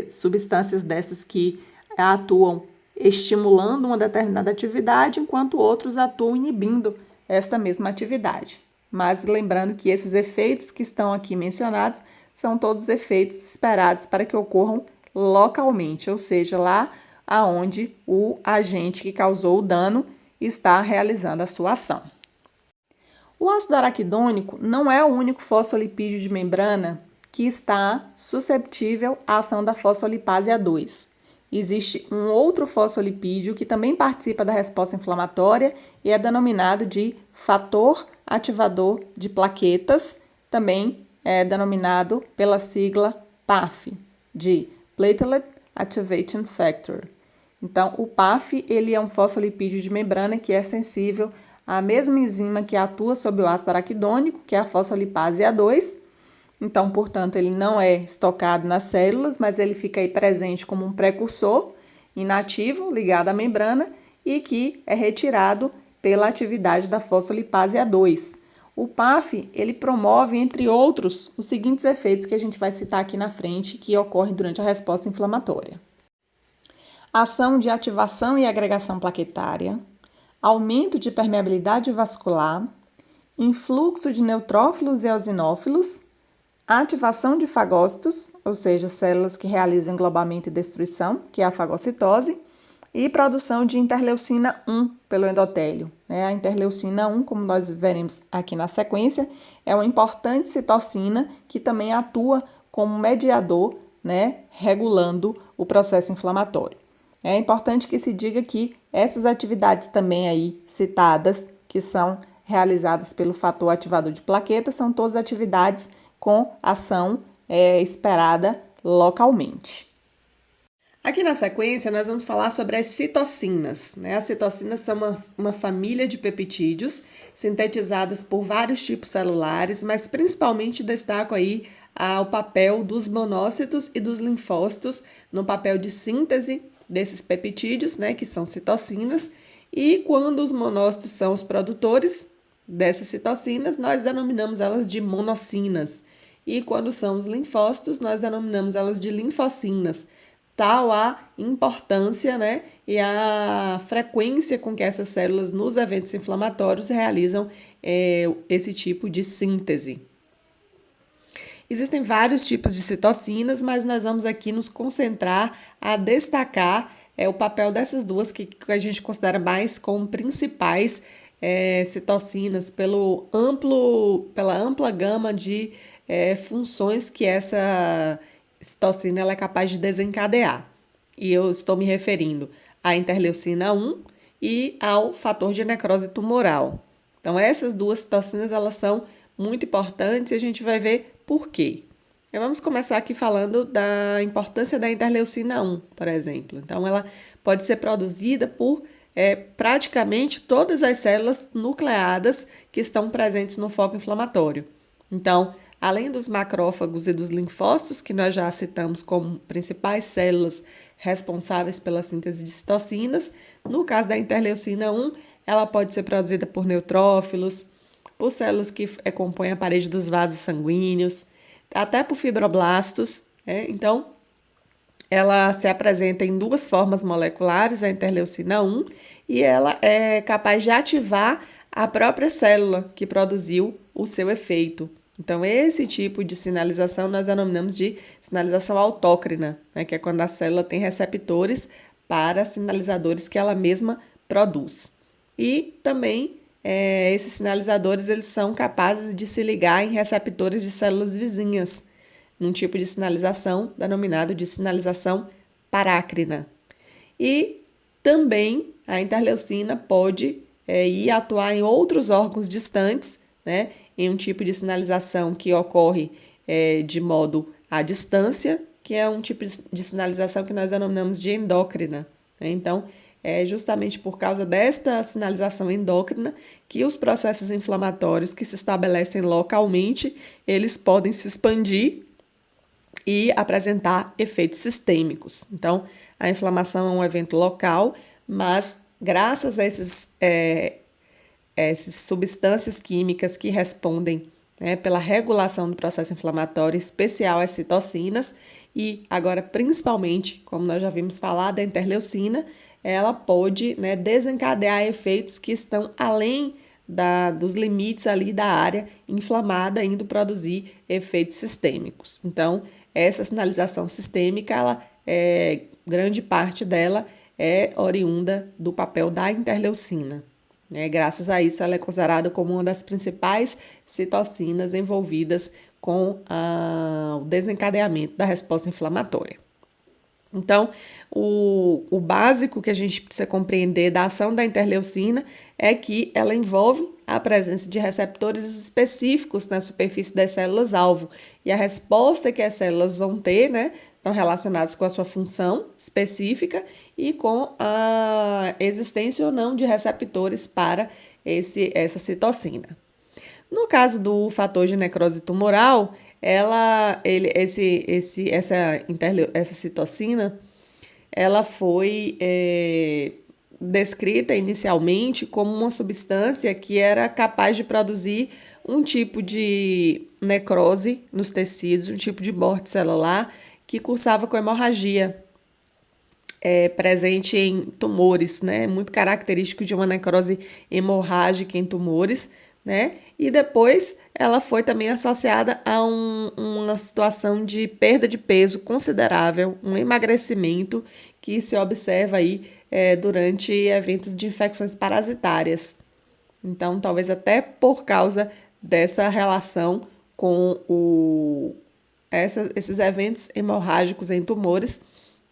substâncias dessas que atuam estimulando uma determinada atividade, enquanto outros atuam inibindo esta mesma atividade. Mas lembrando que esses efeitos que estão aqui mencionados são todos efeitos esperados para que ocorram localmente, ou seja, lá aonde o agente que causou o dano está realizando a sua ação. O ácido araquidônico não é o único fosfolipídio de membrana que está susceptível à ação da fosfolipase A2. Existe um outro fosfolipídio que também participa da resposta inflamatória e é denominado de fator ativador de plaquetas, também é denominado pela sigla PAF, de Platelet Activation Factor. Então, o PAF ele é um fosfolipídio de membrana que é sensível à mesma enzima que atua sobre o ácido araquidônico, que é a fosfolipase A2. Então, portanto, ele não é estocado nas células, mas ele fica aí presente como um precursor inativo ligado à membrana e que é retirado pela atividade da fosfolipase A2. O PAF, ele promove, entre outros, os seguintes efeitos que a gente vai citar aqui na frente, que ocorrem durante a resposta inflamatória. Ação de ativação e agregação plaquetária, aumento de permeabilidade vascular, influxo de neutrófilos e eosinófilos, ativação de fagócitos, ou seja, células que realizam englobamento e destruição, que é a fagocitose, e produção de interleucina 1 pelo endotélio. A interleucina 1, como nós veremos aqui na sequência, é uma importante citocina que também atua como mediador, regulando o processo inflamatório. É importante que se diga que essas atividades também aí citadas, que são realizadas pelo fator ativador de plaquetas, são todas atividades com ação esperada localmente. Aqui na sequência, nós vamos falar sobre as citocinas. As citocinas são uma família de peptídeos sintetizadas por vários tipos celulares, mas principalmente destaco aí o papel dos monócitos e dos linfócitos no papel de síntese desses peptídeos, que são citocinas, e quando os monócitos são os produtores dessas citocinas, nós denominamos elas de monocinas, e quando são os linfócitos, nós denominamos elas de linfocinas. Tal a importância, e a frequência com que essas células nos eventos inflamatórios realizam esse tipo de síntese. Existem vários tipos de citocinas, mas nós vamos aqui nos concentrar a destacar o papel dessas duas que a gente considera mais como principais citocinas pela ampla gama de funções que essa citocina ela é capaz de desencadear. E eu estou me referindo à interleucina 1 e ao fator de necrose tumoral. Então, essas duas citocinas, elas são muito importantes e a gente vai ver por quê. Então, vamos começar aqui falando da importância da interleucina 1, por exemplo. Então, ela pode ser produzida por praticamente todas as células nucleadas que estão presentes no foco inflamatório. Então, além dos macrófagos e dos linfócitos, que nós já citamos como principais células responsáveis pela síntese de citocinas, no caso da interleucina 1, ela pode ser produzida por neutrófilos, por células que compõem a parede dos vasos sanguíneos, até por fibroblastos. Então, ela se apresenta em duas formas moleculares, a interleucina 1, e ela é capaz de ativar a própria célula que produziu o seu efeito. Então, esse tipo de sinalização nós denominamos de sinalização autócrina, né, que é quando a célula tem receptores para sinalizadores que ela mesma produz. E também esses sinalizadores eles são capazes de se ligar em receptores de células vizinhas, num tipo de sinalização denominado de sinalização parácrina. E também a interleucina pode ir atuar em outros órgãos distantes, né, em um tipo de sinalização que ocorre de modo à distância, que é um tipo de sinalização que nós denominamos de endócrina. Né? Então, é justamente por causa desta sinalização endócrina que os processos inflamatórios que se estabelecem localmente, eles podem se expandir e apresentar efeitos sistêmicos. Então, a inflamação é um evento local, mas graças a essas substâncias químicas que respondem pela regulação do processo inflamatório, em especial as citocinas, e agora principalmente, como nós já vimos falar, da interleucina, ela pode desencadear efeitos que estão além dos limites ali da área inflamada, indo produzir efeitos sistêmicos. Então, essa sinalização sistêmica, grande parte dela é oriunda do papel da interleucina. Graças a isso, ela é considerada como uma das principais citocinas envolvidas com o desencadeamento da resposta inflamatória. Então, o básico que a gente precisa compreender da ação da interleucina é que ela envolve a presença de receptores específicos na superfície das células-alvo. E a resposta que as células vão ter, estão relacionadas com a sua função específica e com a existência ou não de receptores para essa citocina. No caso do fator de necrose tumoral, essa citocina, ela foi descrita inicialmente como uma substância que era capaz de produzir um tipo de necrose nos tecidos, um tipo de morte celular que cursava com hemorragia presente em tumores, muito característico de uma necrose hemorrágica em tumores, e depois ela foi também associada a uma situação de perda de peso considerável, um emagrecimento que se observa aí durante eventos de infecções parasitárias. Então, talvez até por causa dessa relação com esses eventos hemorrágicos em tumores,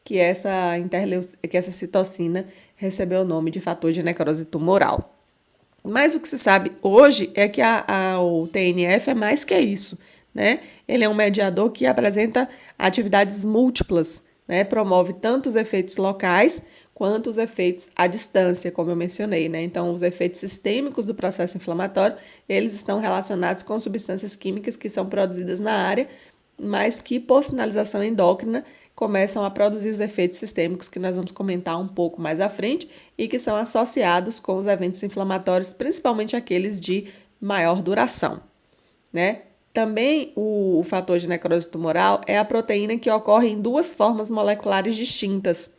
que essa citocina recebeu o nome de fator de necrose tumoral. Mas o que se sabe hoje é que o TNF é mais que isso, Ele é um mediador que apresenta atividades múltiplas, Promove tanto os efeitos locais quanto os efeitos à distância, como eu mencionei, Então, os efeitos sistêmicos do processo inflamatório, eles estão relacionados com substâncias químicas que são produzidas na área, mas que, por sinalização endócrina, começam a produzir os efeitos sistêmicos que nós vamos comentar um pouco mais à frente e que são associados com os eventos inflamatórios, principalmente aqueles de maior duração, Também o fator de necrose tumoral é a proteína que ocorre em duas formas moleculares distintas.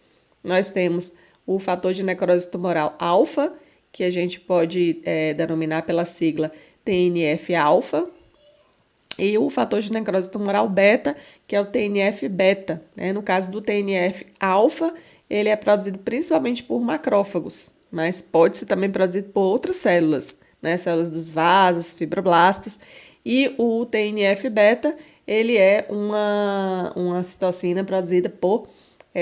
Nós temos o fator de necrose tumoral alfa, que a gente pode denominar pela sigla TNF-alfa, e o fator de necrose tumoral beta, que é o TNF-beta. No caso do TNF-alfa, ele é produzido principalmente por macrófagos, mas pode ser também produzido por outras células, células dos vasos, fibroblastos. E o TNF-beta, ele é uma citocina produzida por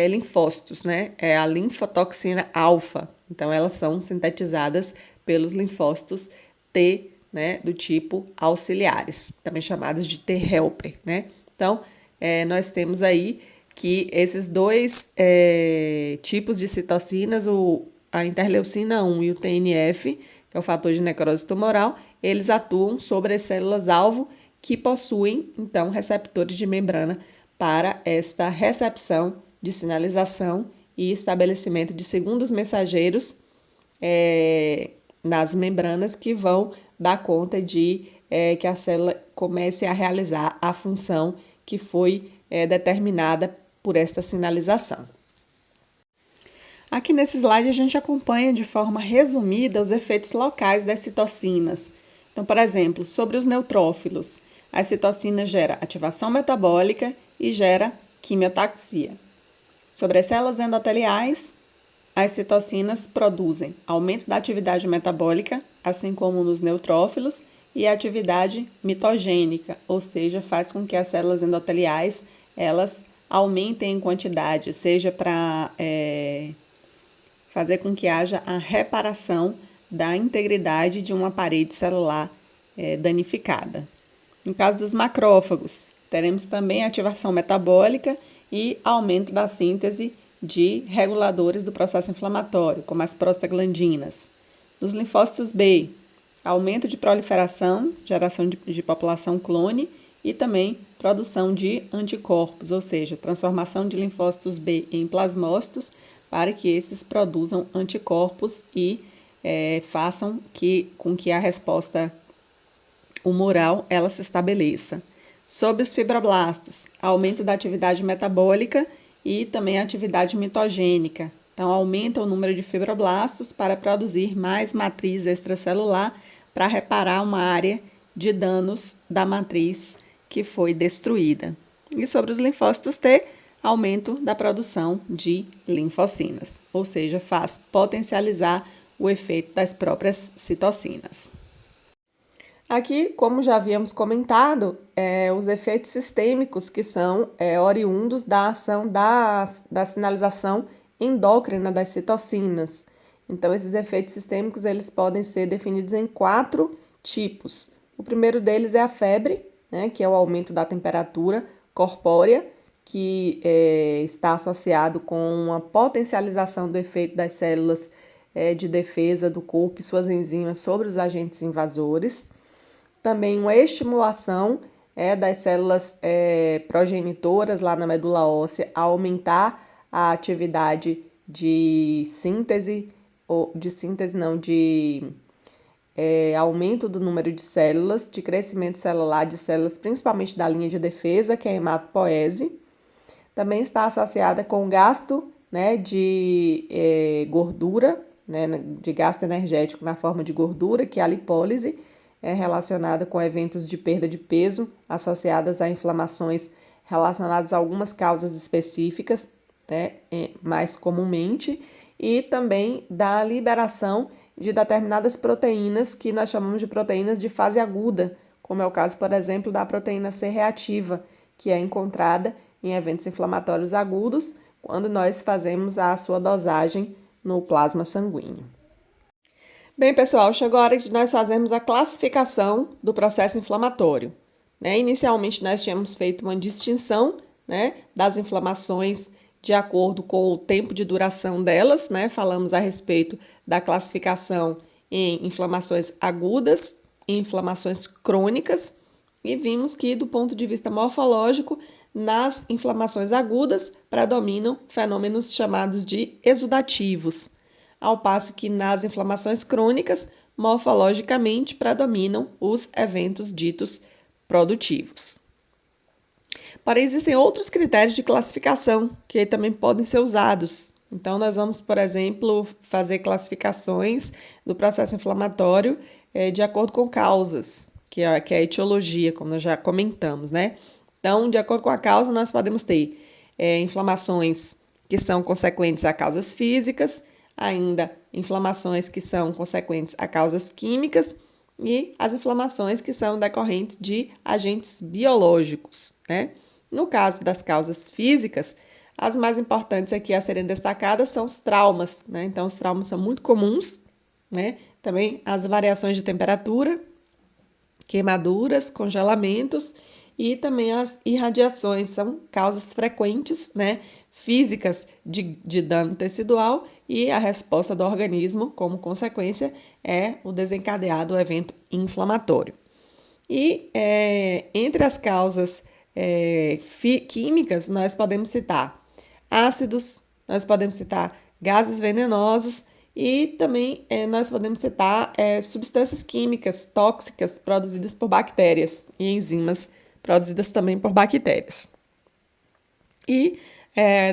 linfócitos, né? É a linfotoxina alfa. Então, elas são sintetizadas pelos linfócitos T, né, do tipo auxiliares, também chamados de T-helper, né? Então, nós temos aí que esses dois tipos de citocinas, a interleucina 1 e o TNF, que é o fator de necrose tumoral, eles atuam sobre as células-alvo que possuem, então, receptores de membrana para esta recepção de sinalização e estabelecimento de segundos mensageiros nas membranas que vão dar conta de que a célula comece a realizar a função que foi determinada por esta sinalização. Aqui nesse slide a gente acompanha de forma resumida os efeitos locais das citocinas. Então, por exemplo, sobre os neutrófilos, a citocina gera ativação metabólica e gera quimiotaxia. Sobre as células endoteliais, as citocinas produzem aumento da atividade metabólica, assim como nos neutrófilos, e a atividade mitogênica, ou seja, faz com que as células endoteliais elas aumentem em quantidade, seja para fazer com que haja a reparação da integridade de uma parede celular danificada. No caso dos macrófagos, teremos também ativação metabólica e aumento da síntese de reguladores do processo inflamatório, como as prostaglandinas. Nos linfócitos B, aumento de proliferação, geração de população clone e também produção de anticorpos, ou seja, transformação de linfócitos B em plasmócitos para que esses produzam anticorpos e façam com que a resposta humoral ela se estabeleça. Sobre os fibroblastos, aumento da atividade metabólica e também a atividade mitogênica. Então, aumenta o número de fibroblastos para produzir mais matriz extracelular para reparar uma área de danos da matriz que foi destruída. E sobre os linfócitos T, aumento da produção de linfocinas, ou seja, faz potencializar o efeito das próprias citocinas. Aqui, como já havíamos comentado, os efeitos sistêmicos que são oriundos da ação da sinalização endócrina das citocinas. Então, esses efeitos sistêmicos eles podem ser definidos em 4 tipos. O primeiro deles é a febre, né, que é o aumento da temperatura corpórea, que está associado com uma potencialização do efeito das células de defesa do corpo e suas enzimas sobre os agentes invasores. Também uma estimulação das células progenitoras lá na medula óssea a aumentar a atividade de aumento do número de células, de crescimento celular de células, principalmente da linha de defesa, que é a hematopoese. Também está associada com gasto, né, de gordura, né, de gasto energético na forma de gordura, que é a lipólise, relacionada com eventos de perda de peso associadas a inflamações relacionadas a algumas causas específicas, né, mais comumente, e também da liberação de determinadas proteínas que nós chamamos de proteínas de fase aguda, como é o caso, por exemplo, da proteína C reativa, que é encontrada em eventos inflamatórios agudos, quando nós fazemos a sua dosagem no plasma sanguíneo. Bem, pessoal, chegou a hora de nós fazermos a classificação do processo inflamatório. Inicialmente, nós tínhamos feito uma distinção, das inflamações de acordo com o tempo de duração delas, falamos a respeito da classificação em inflamações agudas e inflamações crônicas, e vimos que, do ponto de vista morfológico, nas inflamações agudas predominam fenômenos chamados de exudativos, ao passo que nas inflamações crônicas, morfologicamente, predominam os eventos ditos produtivos. Porém, existem outros critérios de classificação que também podem ser usados. Então, nós vamos, por exemplo, fazer classificações do processo inflamatório de acordo com causas, que é a etiologia, como nós já comentamos, Então, de acordo com a causa, nós podemos ter inflamações que são consequentes a causas físicas, ainda inflamações que são consequentes a causas químicas e as inflamações que são decorrentes de agentes biológicos, No caso das causas físicas, As mais importantes aqui a serem destacadas são os traumas, né? Então, os traumas são muito comuns, né? Também as variações de temperatura, queimaduras, congelamentos e também as irradiações são causas frequentes, né, físicas de dano tecidual e a resposta do organismo, como consequência, é o desencadeado evento inflamatório. E entre as causas químicas, nós podemos citar ácidos, nós podemos citar gases venenosos e também nós podemos citar substâncias químicas tóxicas produzidas por bactérias e enzimas produzidas também por bactérias. E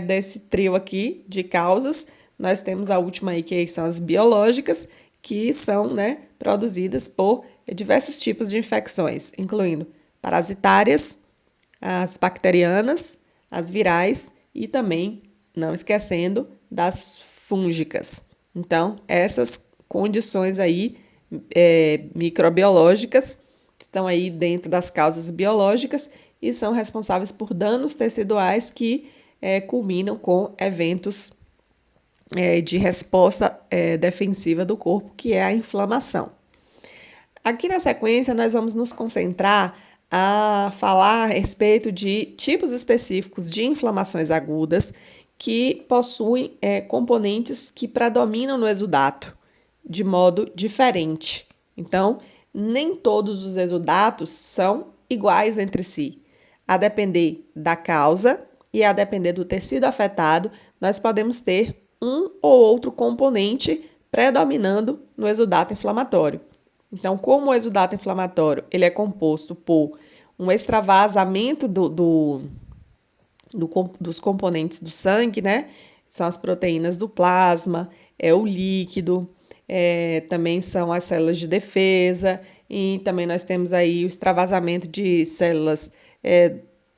desse trio aqui de causas, nós temos a última aí, que são as biológicas, que são, né, produzidas por diversos tipos de infecções, incluindo parasitárias, as bacterianas, as virais e também, não esquecendo, das fúngicas. Então, essas condições aí microbiológicas estão aí dentro das causas biológicas e são responsáveis por danos teciduais que culminam com eventos de resposta defensiva do corpo, que é a inflamação. Aqui na sequência, nós vamos nos concentrar a falar a respeito de tipos específicos de inflamações agudas que possuem componentes que predominam no exudato de modo diferente. Então, nem todos os exudatos são iguais entre si. A depender da causa e a depender do tecido afetado, nós podemos ter um ou outro componente predominando no exudato inflamatório. Então, como o exudato inflamatório ele é composto por um extravasamento dos componentes do sangue, né? São as proteínas do plasma, o líquido, também são as células de defesa, e também nós temos aí o extravasamento de células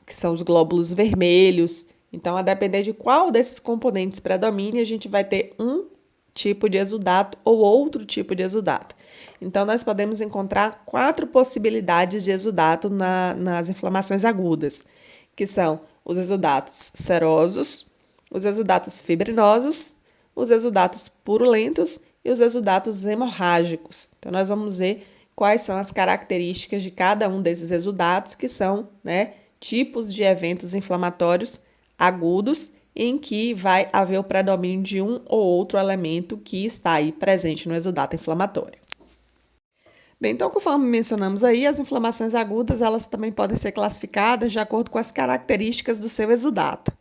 que são os glóbulos vermelhos. Então, a depender de qual desses componentes predomine, a gente vai ter um tipo de exudato ou outro tipo de exudato. Então, nós podemos encontrar 4 possibilidades de exudato nas inflamações agudas, que são os exudatos serosos, os exudatos fibrinosos, os exudatos purulentos e os exudatos hemorrágicos. Então, nós vamos ver quais são as características de cada um desses exudatos, que são, né, tipos de eventos inflamatórios agudos em que vai haver o predomínio de um ou outro elemento que está aí presente no exudato inflamatório. Bem, então, conforme mencionamos aí, as inflamações agudas, elas também podem ser classificadas de acordo com as características do seu exudato.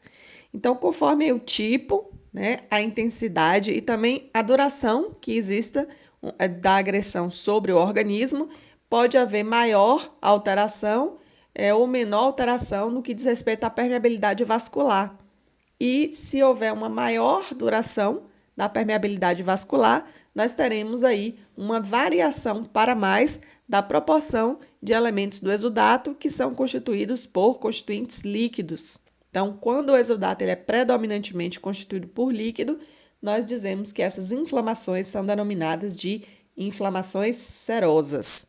Então, conforme o tipo, né, a intensidade e também a duração que exista da agressão sobre o organismo, pode haver maior alteração ou menor alteração no que diz respeito à permeabilidade vascular. E se houver uma maior duração da permeabilidade vascular, nós teremos aí uma variação para mais da proporção de elementos do exudato que são constituídos por constituintes líquidos. Então, quando o exudato ele é predominantemente constituído por líquido, nós dizemos que essas inflamações são denominadas de inflamações serosas.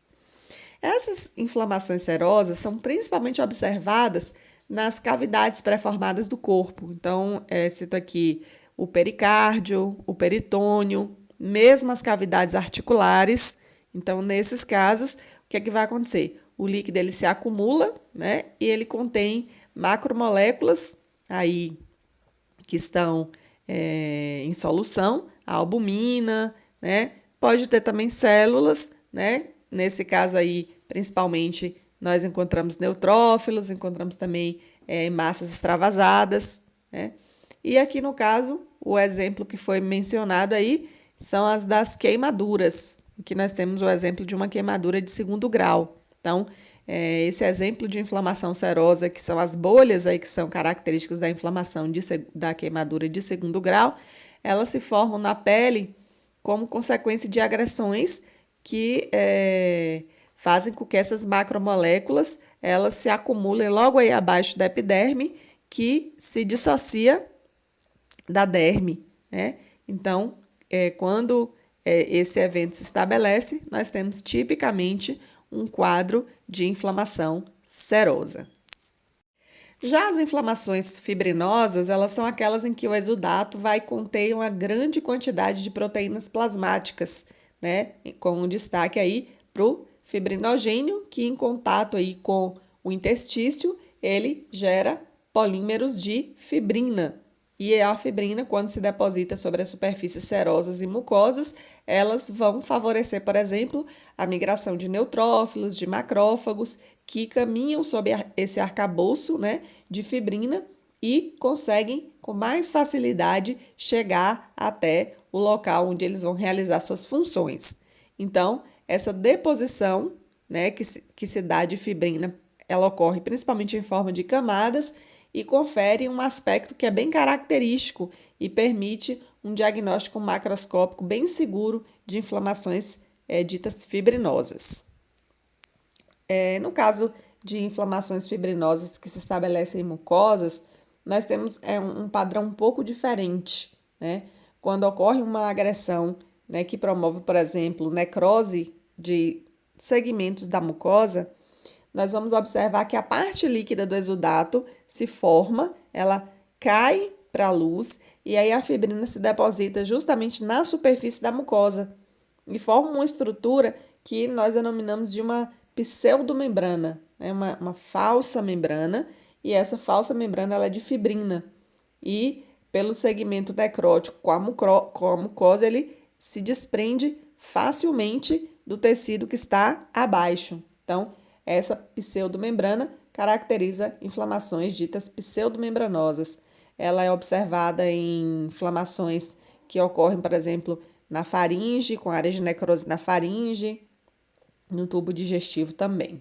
Essas inflamações serosas são principalmente observadas nas cavidades pré-formadas do corpo. Então, cito aqui o pericárdio, o peritônio, mesmo as cavidades articulares. Então, nesses casos, o que é que vai acontecer? O líquido ele se acumula, né? E ele contém macromoléculas aí que estão em solução, a albumina, né? Pode ter também células, né? Nesse caso aí, principalmente, nós encontramos neutrófilos, encontramos também massas extravasadas, né? E aqui no caso, o exemplo que foi mencionado aí são as das queimaduras. Aqui nós temos o exemplo de uma queimadura de 2º grau. Então, esse exemplo de inflamação serosa, que são as bolhas aí que são características da inflamação da queimadura de 2º grau, elas se formam na pele como consequência de agressões que fazem com que essas macromoléculas elas se acumulem logo aí abaixo da epiderme, que se dissocia da derme, né? Então, quando esse evento se estabelece, nós temos tipicamente um quadro de inflamação serosa. Já as inflamações fibrinosas, elas são aquelas em que o exudato vai conter uma grande quantidade de proteínas plasmáticas, né? Com um destaque aí para o fibrinogênio, que em contato aí com o interstício, ele gera polímeros de fibrina. E a fibrina, quando se deposita sobre as superfícies serosas e mucosas, elas vão favorecer, por exemplo, a migração de neutrófilos, de macrófagos, que caminham sob esse arcabouço, né, de fibrina e conseguem com mais facilidade chegar até o local onde eles vão realizar suas funções. Então, essa deposição, né, que se dá de fibrina, ela ocorre principalmente em forma de camadas e confere um aspecto que é bem característico e permite um diagnóstico macroscópico bem seguro de inflamações ditas fibrinosas. No caso de inflamações fibrinosas que se estabelecem em mucosas, nós temos um padrão um pouco diferente, né? Quando ocorre uma agressão, né, que promove, por exemplo, necrose de segmentos da mucosa, nós vamos observar que a parte líquida do exudato se forma, ela cai para a luz e aí a fibrina se deposita justamente na superfície da mucosa e forma uma estrutura que nós denominamos de uma pseudomembrana, né? Uma falsa membrana, e essa falsa membrana ela é de fibrina. E pelo segmento necrótico com a mucosa, ele se desprende facilmente do tecido que está abaixo. Então, essa pseudomembrana caracteriza inflamações ditas pseudomembranosas. Ela é observada em inflamações que ocorrem, por exemplo, na faringe, com áreas de necrose na faringe, no tubo digestivo também.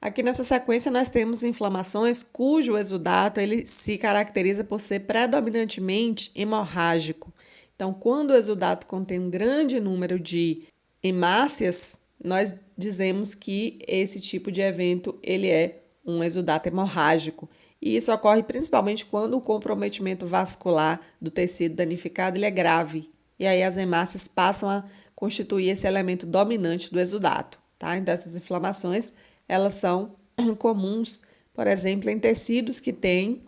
Aqui nessa sequência nós temos inflamações cujo exudato ele se caracteriza por ser predominantemente hemorrágico. Então, quando o exudato contém um grande número de hemácias, nós dizemos que esse tipo de evento ele é um exudato hemorrágico. E isso ocorre principalmente quando o comprometimento vascular do tecido danificado ele é grave. E aí as hemácias passam a constituir esse elemento dominante do exudato. Tá? Então, essas inflamações elas são comuns, por exemplo, em tecidos que têm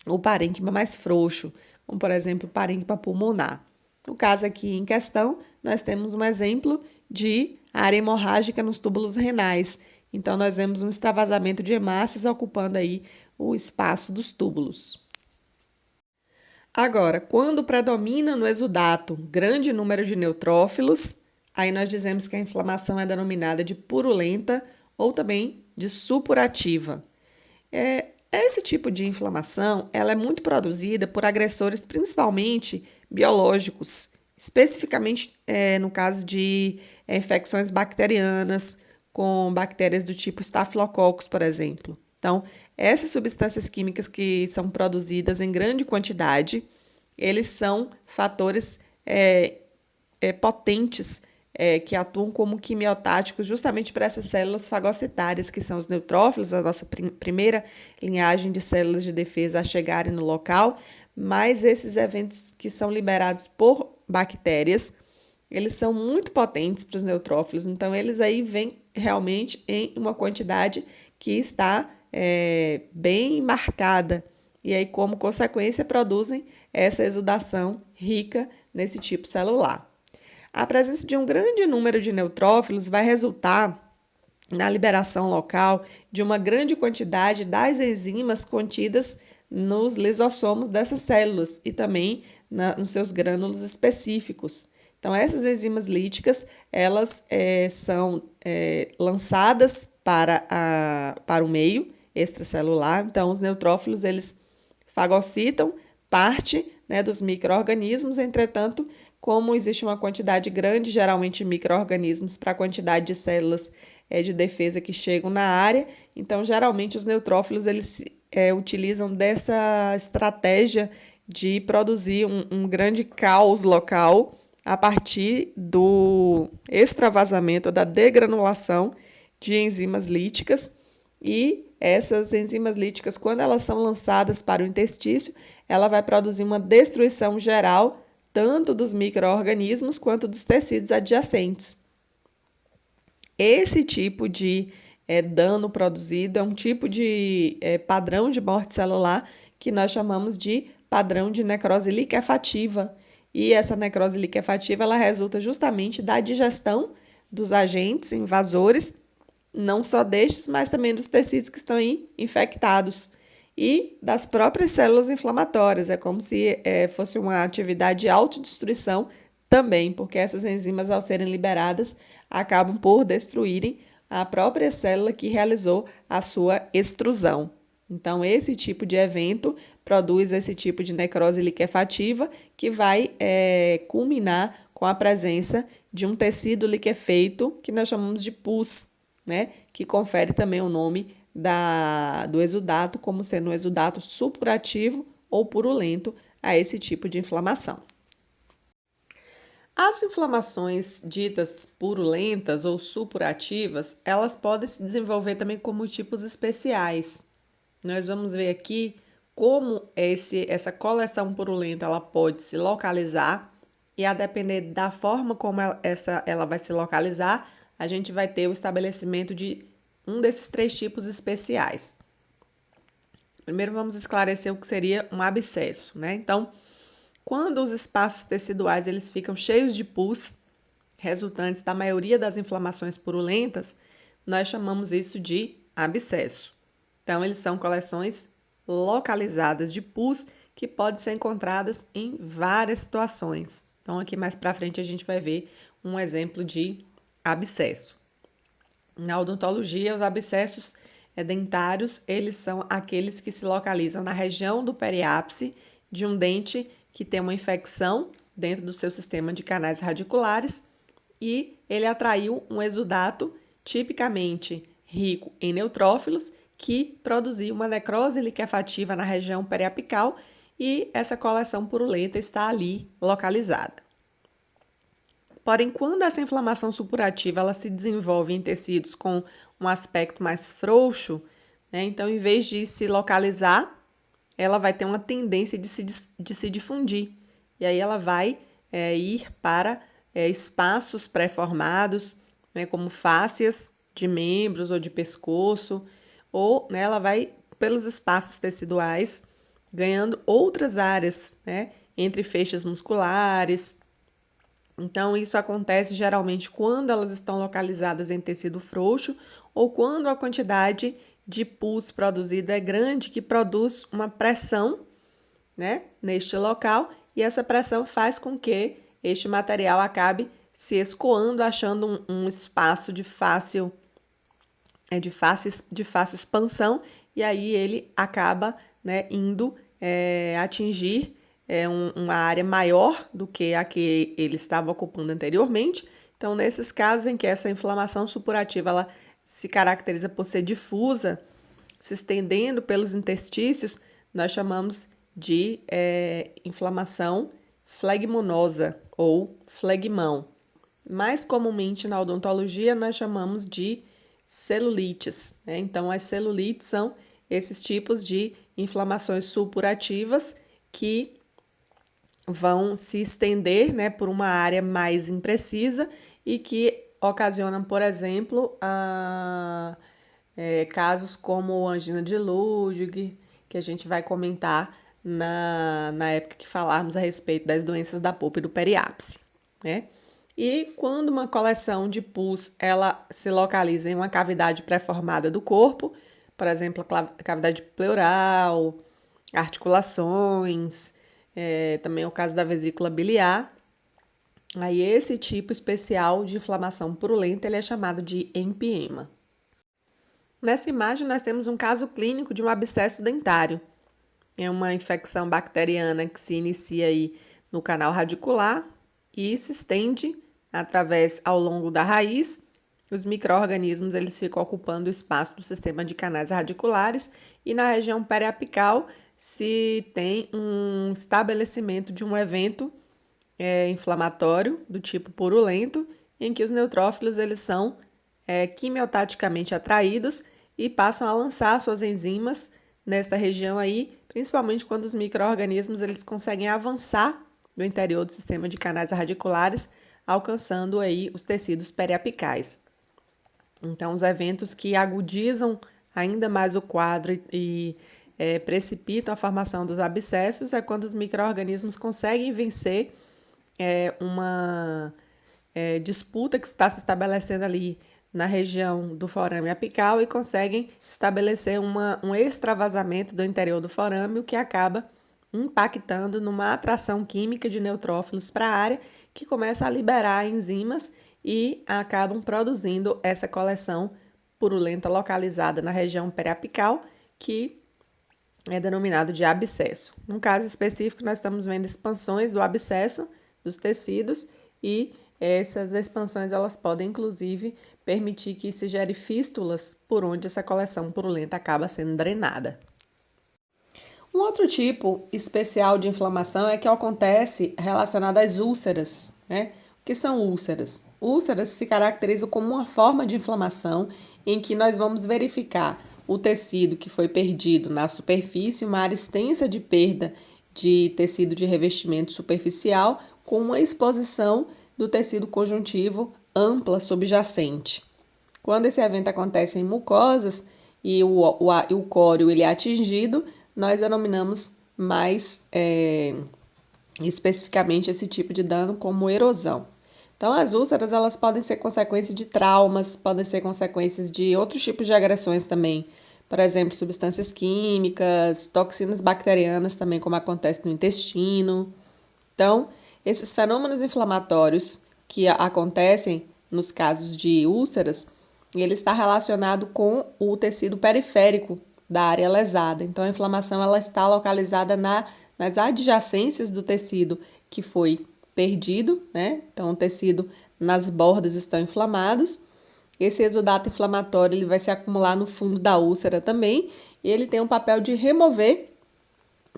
o parênquima mais frouxo, como por exemplo o parênquima pulmonar. No caso aqui em questão, nós temos um exemplo de área hemorrágica nos túbulos renais. Então, nós vemos um extravasamento de hemácias ocupando aí o espaço dos túbulos. Agora, quando predomina no exudato grande número de neutrófilos, aí nós dizemos que a inflamação é denominada de purulenta ou também de supurativa. Esse tipo de inflamação ela é muito produzida por agressores principalmente biológicos, especificamente no caso de infecções bacterianas, com bactérias do tipo Staphylococcus, por exemplo. Então, essas substâncias químicas que são produzidas em grande quantidade, eles são fatores potentes que atuam como quimiotáticos justamente para essas células fagocitárias, que são os neutrófilos, a nossa primeira linhagem de células de defesa a chegarem no local, mas esses eventos que são liberados por bactérias, eles são muito potentes para os neutrófilos, então eles aí vêm realmente em uma quantidade que está bem marcada, e aí como consequência produzem essa exudação rica nesse tipo celular. A presença de um grande número de neutrófilos vai resultar na liberação local de uma grande quantidade das enzimas contidas nos lisossomos dessas células e também nos seus grânulos específicos. Então, essas enzimas líticas, elas são lançadas para o meio extracelular. Então, os neutrófilos, eles fagocitam parte, né, dos micro-organismos, entretanto, como existe uma quantidade grande, geralmente micro-organismos, para a quantidade de células de defesa que chegam na área, então geralmente os neutrófilos eles utilizam dessa estratégia de produzir um grande caos local a partir do extravasamento, da degranulação de enzimas líticas, e essas enzimas líticas, quando elas são lançadas para o interstício, ela vai produzir uma destruição geral tanto dos micro-organismos quanto dos tecidos adjacentes. Esse tipo de dano produzido, é um tipo de padrão de morte celular que nós chamamos de padrão de necrose liquefativa. E essa necrose liquefativa ela resulta justamente da digestão dos agentes invasores, não só destes, mas também dos tecidos que estão aí infectados e das próprias células inflamatórias. É como se fosse uma atividade de autodestruição também, porque essas enzimas, ao serem liberadas, acabam por destruírem a própria célula que realizou a sua extrusão. Então, esse tipo de evento produz esse tipo de necrose liquefativa que vai culminar com a presença de um tecido liquefeito que nós chamamos de pus, né? Que confere também o nome do exudato como sendo um exudato supurativo ou purulento a esse tipo de inflamação. As inflamações ditas purulentas ou supurativas, elas podem se desenvolver também como tipos especiais. Nós vamos ver aqui como essa coleção purulenta ela pode se localizar e a depender da forma como ela vai se localizar, a gente vai ter o estabelecimento de um desses 3 tipos especiais. Primeiro vamos esclarecer o que seria um abscesso, né? Então, quando os espaços teciduais eles ficam cheios de pus, resultantes da maioria das inflamações purulentas, nós chamamos isso de abscesso. Então, eles são coleções localizadas de pus que podem ser encontradas em várias situações. Então, aqui mais para frente a gente vai ver um exemplo de abscesso. Na odontologia, os abscessos dentários, eles são aqueles que se localizam na região do periápice de um dente que tem uma infecção dentro do seu sistema de canais radiculares e ele atraiu um exudato tipicamente rico em neutrófilos que produziu uma necrose liquefativa na região periapical e essa coleção purulenta está ali localizada. Porém, quando essa inflamação supurativa ela se desenvolve em tecidos com um aspecto mais frouxo, né, então, em vez de se localizar, ela vai ter uma tendência de se difundir. E aí ela vai ir para espaços pré-formados, né, como fáscias de membros ou de pescoço, ou né, ela vai pelos espaços teciduais, ganhando outras áreas, né, entre feixes musculares. Então, isso acontece geralmente quando elas estão localizadas em tecido frouxo ou quando a quantidade de pus produzida é grande, que produz uma pressão, né, neste local, e essa pressão faz com que este material acabe se escoando, achando um espaço de fácil expansão, e aí ele acaba, né, indo atingir uma área maior do que a que ele estava ocupando anteriormente. Então, nesses casos em que essa inflamação supurativa ela se caracteriza por ser difusa, se estendendo pelos interstícios, nós chamamos de inflamação flegmonosa ou flegmão. Mais comumente na odontologia, nós chamamos de celulites, né? Então, as celulites são esses tipos de inflamações supurativas que vão se estender, né, por uma área mais imprecisa e que ocasionam, por exemplo, casos como angina de Ludwig, que a gente vai comentar na época que falarmos a respeito das doenças da polpa e do periápice, né? E quando uma coleção de pus ela se localiza em uma cavidade pré-formada do corpo, por exemplo, a cavidade pleural, articulações, também o caso da vesícula biliar, aí esse tipo especial de inflamação purulenta ele é chamado de empiema. Nessa imagem nós temos um caso clínico de um abscesso dentário. É uma infecção bacteriana que se inicia aí no canal radicular e se estende ao longo da raiz. Os micro-organismos eles ficam ocupando o espaço do sistema de canais radiculares e na região periapical se tem um estabelecimento de um evento inflamatório do tipo purulento, em que os neutrófilos eles são quimiotaticamente atraídos e passam a lançar suas enzimas nesta região aí, principalmente quando os micro-organismos eles conseguem avançar no interior do sistema de canais radiculares, alcançando aí os tecidos periapicais. Então, os eventos que agudizam ainda mais o quadro e precipitam a formação dos abscessos é quando os micro-organismos conseguem vencer uma disputa que está se estabelecendo ali na região do forame apical e conseguem estabelecer um extravasamento do interior do forame, o que acaba impactando numa atração química de neutrófilos para a área, que começa a liberar enzimas e acabam produzindo essa coleção purulenta localizada na região periapical, que é denominado de abscesso. No caso específico, nós estamos vendo expansões do abscesso dos tecidos e essas expansões elas podem inclusive permitir que se gere fístulas por onde essa coleção purulenta acaba sendo drenada. Um outro tipo especial de inflamação é que acontece relacionado às úlceras, né? O que são úlceras? Úlceras se caracterizam como uma forma de inflamação em que nós vamos verificar o tecido que foi perdido na superfície, uma área extensa de perda de tecido de revestimento superficial, com uma exposição do tecido conjuntivo ampla subjacente. Quando esse evento acontece em mucosas e o córeo ele é atingido, nós denominamos mais especificamente esse tipo de dano como erosão. Então, as úlceras elas podem ser consequência de traumas, podem ser consequências de outros tipos de agressões também. Por exemplo, substâncias químicas, toxinas bacterianas também, como acontece no intestino. Então, esses fenômenos inflamatórios que acontecem nos casos de úlceras, ele está relacionado com o tecido periférico da área lesada. Então, a inflamação ela está localizada nas adjacências do tecido que foi perdido, né? Então, o tecido nas bordas estão inflamados. Esse exudato inflamatório ele vai se acumular no fundo da úlcera também, e ele tem um papel de remover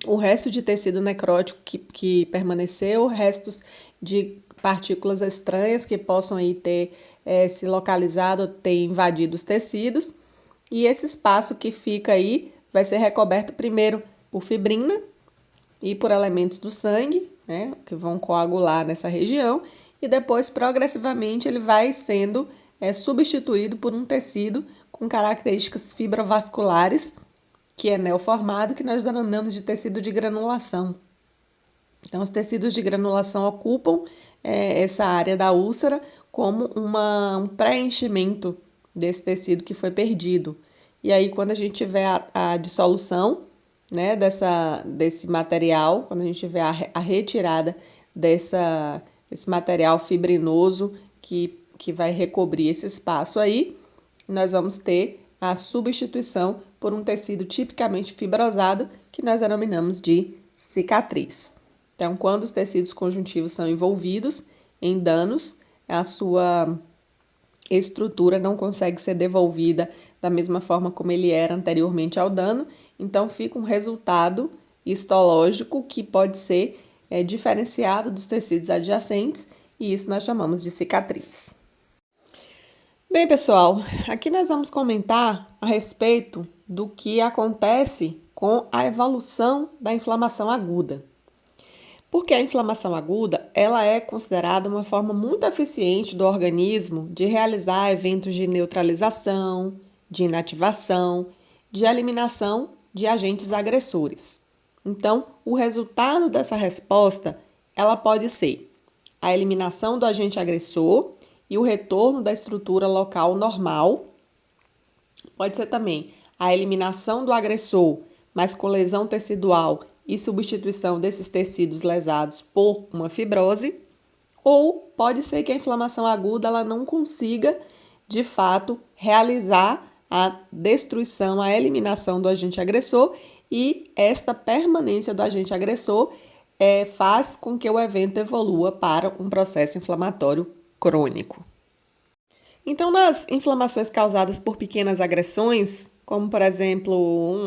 o resto de tecido necrótico que permaneceu, restos de partículas estranhas que possam aí ter se localizado, ter invadido os tecidos. E esse espaço que fica aí vai ser recoberto primeiro por fibrina e por elementos do sangue, né, que vão coagular nessa região, e depois, progressivamente, ele vai sendo substituído por um tecido com características fibrovasculares, que é neoformado, que nós denominamos de tecido de granulação. Então, os tecidos de granulação ocupam essa área da úlcera como um preenchimento desse tecido que foi perdido. E aí, quando a gente tiver a dissolução, né, desse material, quando a gente tiver a retirada desse material fibrinoso que vai recobrir esse espaço aí, nós vamos ter a substituição por um tecido tipicamente fibrosado, que nós denominamos de cicatriz. Então, quando os tecidos conjuntivos são envolvidos em danos, a sua estrutura não consegue ser devolvida da mesma forma como ele era anteriormente ao dano, então fica um resultado histológico que pode ser diferenciado dos tecidos adjacentes, e isso nós chamamos de cicatriz. Bem, pessoal, aqui nós vamos comentar a respeito do que acontece com a evolução da inflamação aguda. Porque a inflamação aguda, ela é considerada uma forma muito eficiente do organismo de realizar eventos de neutralização, de inativação, de eliminação de agentes agressores. Então, o resultado dessa resposta, ela pode ser a eliminação do agente agressor e o retorno da estrutura local normal. Pode ser também a eliminação do agressor, mas com lesão tecidual e substituição desses tecidos lesados por uma fibrose. Ou pode ser que a inflamação aguda ela não consiga, de fato, realizar a destruição, a eliminação do agente agressor, e esta permanência do agente agressor faz com que o evento evolua para um processo inflamatório crônico. Então, nas inflamações causadas por pequenas agressões, como por exemplo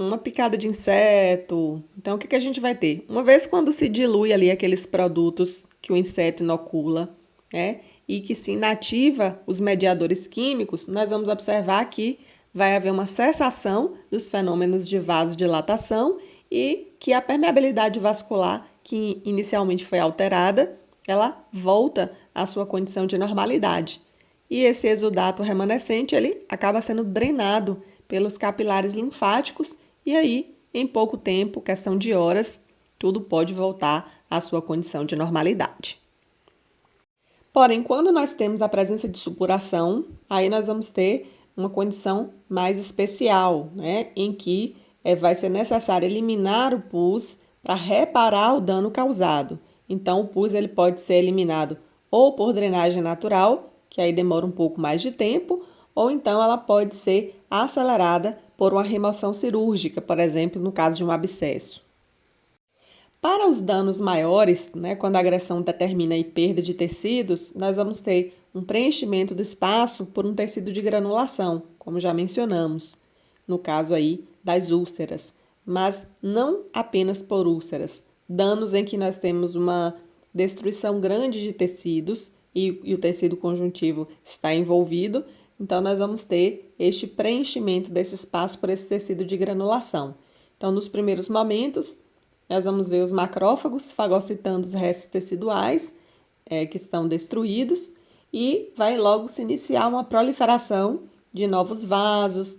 uma picada de inseto, então o que a gente vai ter? Uma vez quando se dilui ali aqueles produtos que o inseto inocula, né, e que se inativa os mediadores químicos, nós vamos observar que vai haver uma cessação dos fenômenos de vasodilatação e que a permeabilidade vascular, que inicialmente foi alterada, ela volta à sua condição de normalidade. e esse exudato remanescente ele acaba sendo drenado pelos capilares linfáticos e aí, em pouco tempo, questão de horas, tudo pode voltar à sua condição de normalidade. Porém, quando nós temos a presença de supuração, aí nós vamos ter uma condição mais especial, né, em que vai ser necessário eliminar o pus para reparar o dano causado. Então, o pus ele pode ser eliminado ou por drenagem natural, que aí demora um pouco mais de tempo, ou então ela pode ser acelerada por uma remoção cirúrgica, por exemplo, no caso de um abscesso. Para os danos maiores, né, quando a agressão determina a perda de tecidos, nós vamos ter um preenchimento do espaço por um tecido de granulação, como já mencionamos, no caso aí das úlceras, mas não apenas por úlceras. Danos em que nós temos uma destruição grande de tecidos e o tecido conjuntivo está envolvido, então nós vamos ter este preenchimento desse espaço por esse tecido de granulação. Então, nos primeiros momentos, nós vamos ver os macrófagos fagocitando os restos teciduais que estão destruídos e vai logo se iniciar uma proliferação de novos vasos,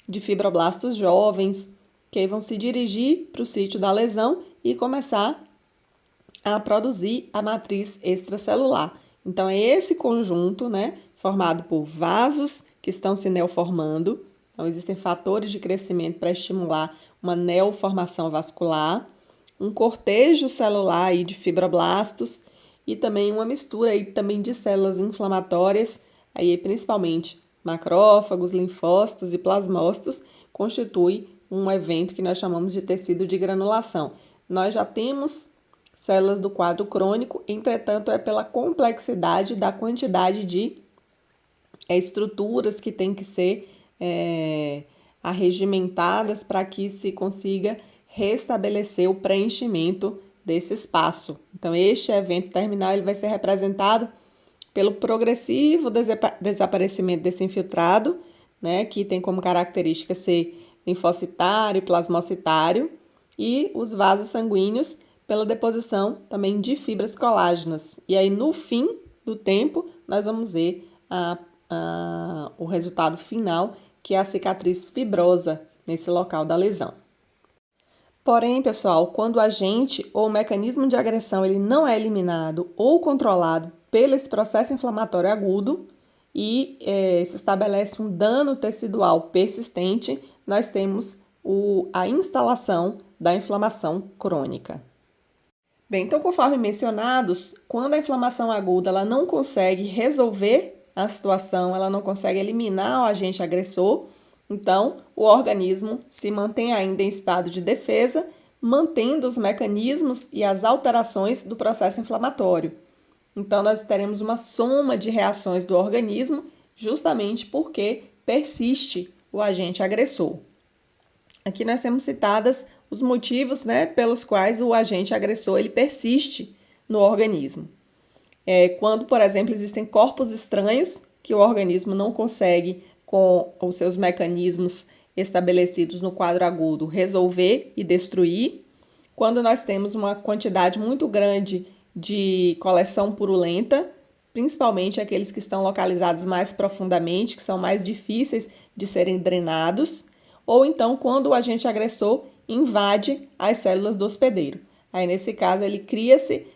de fibroblastos jovens, que vão se dirigir para o sítio da lesão e começar a produzir a matriz extracelular. Então, é esse conjunto, né, formado por vasos que estão se neoformando. Então, existem fatores de crescimento para estimular uma neoformação vascular, um cortejo celular aí de fibroblastos e também uma mistura aí também de células inflamatórias, aí principalmente macrófagos, linfócitos e plasmócitos, constitui um evento que nós chamamos de tecido de granulação. Nós já temos células do quadro crônico, entretanto, é pela complexidade da quantidade de estruturas que têm que ser arregimentadas para que se consiga restabelecer o preenchimento desse espaço. Então, este evento terminal ele vai ser representado pelo progressivo desaparecimento desse infiltrado, né, que tem como característica ser linfocitário e plasmocitário, e os vasos sanguíneos pela deposição também de fibras colágenas. E aí, no fim do tempo, nós vamos ver o resultado final, que é a cicatriz fibrosa nesse local da lesão. Porém, pessoal, quando o agente ou o mecanismo de agressão ele não é eliminado ou controlado pelo esse processo inflamatório agudo e se estabelece um dano tecidual persistente, nós temos a instalação da inflamação crônica. Bem, então, conforme mencionados, quando a inflamação aguda ela não consegue resolver a situação, ela não consegue eliminar o agente agressor, então o organismo se mantém ainda em estado de defesa, mantendo os mecanismos e as alterações do processo inflamatório. Então, nós teremos uma soma de reações do organismo, justamente porque persiste o agente agressor. Aqui nós temos citadas os motivos, né, pelos quais o agente agressor ele persiste no organismo. Quando, por exemplo, existem corpos estranhos que o organismo não consegue, com os seus mecanismos estabelecidos no quadro agudo, resolver e destruir. Quando nós temos uma quantidade muito grande de coleção purulenta, principalmente aqueles que estão localizados mais profundamente, que são mais difíceis de serem drenados, ou então quando o agente agressor invade as células do hospedeiro. Aí, nesse caso, ele cria-se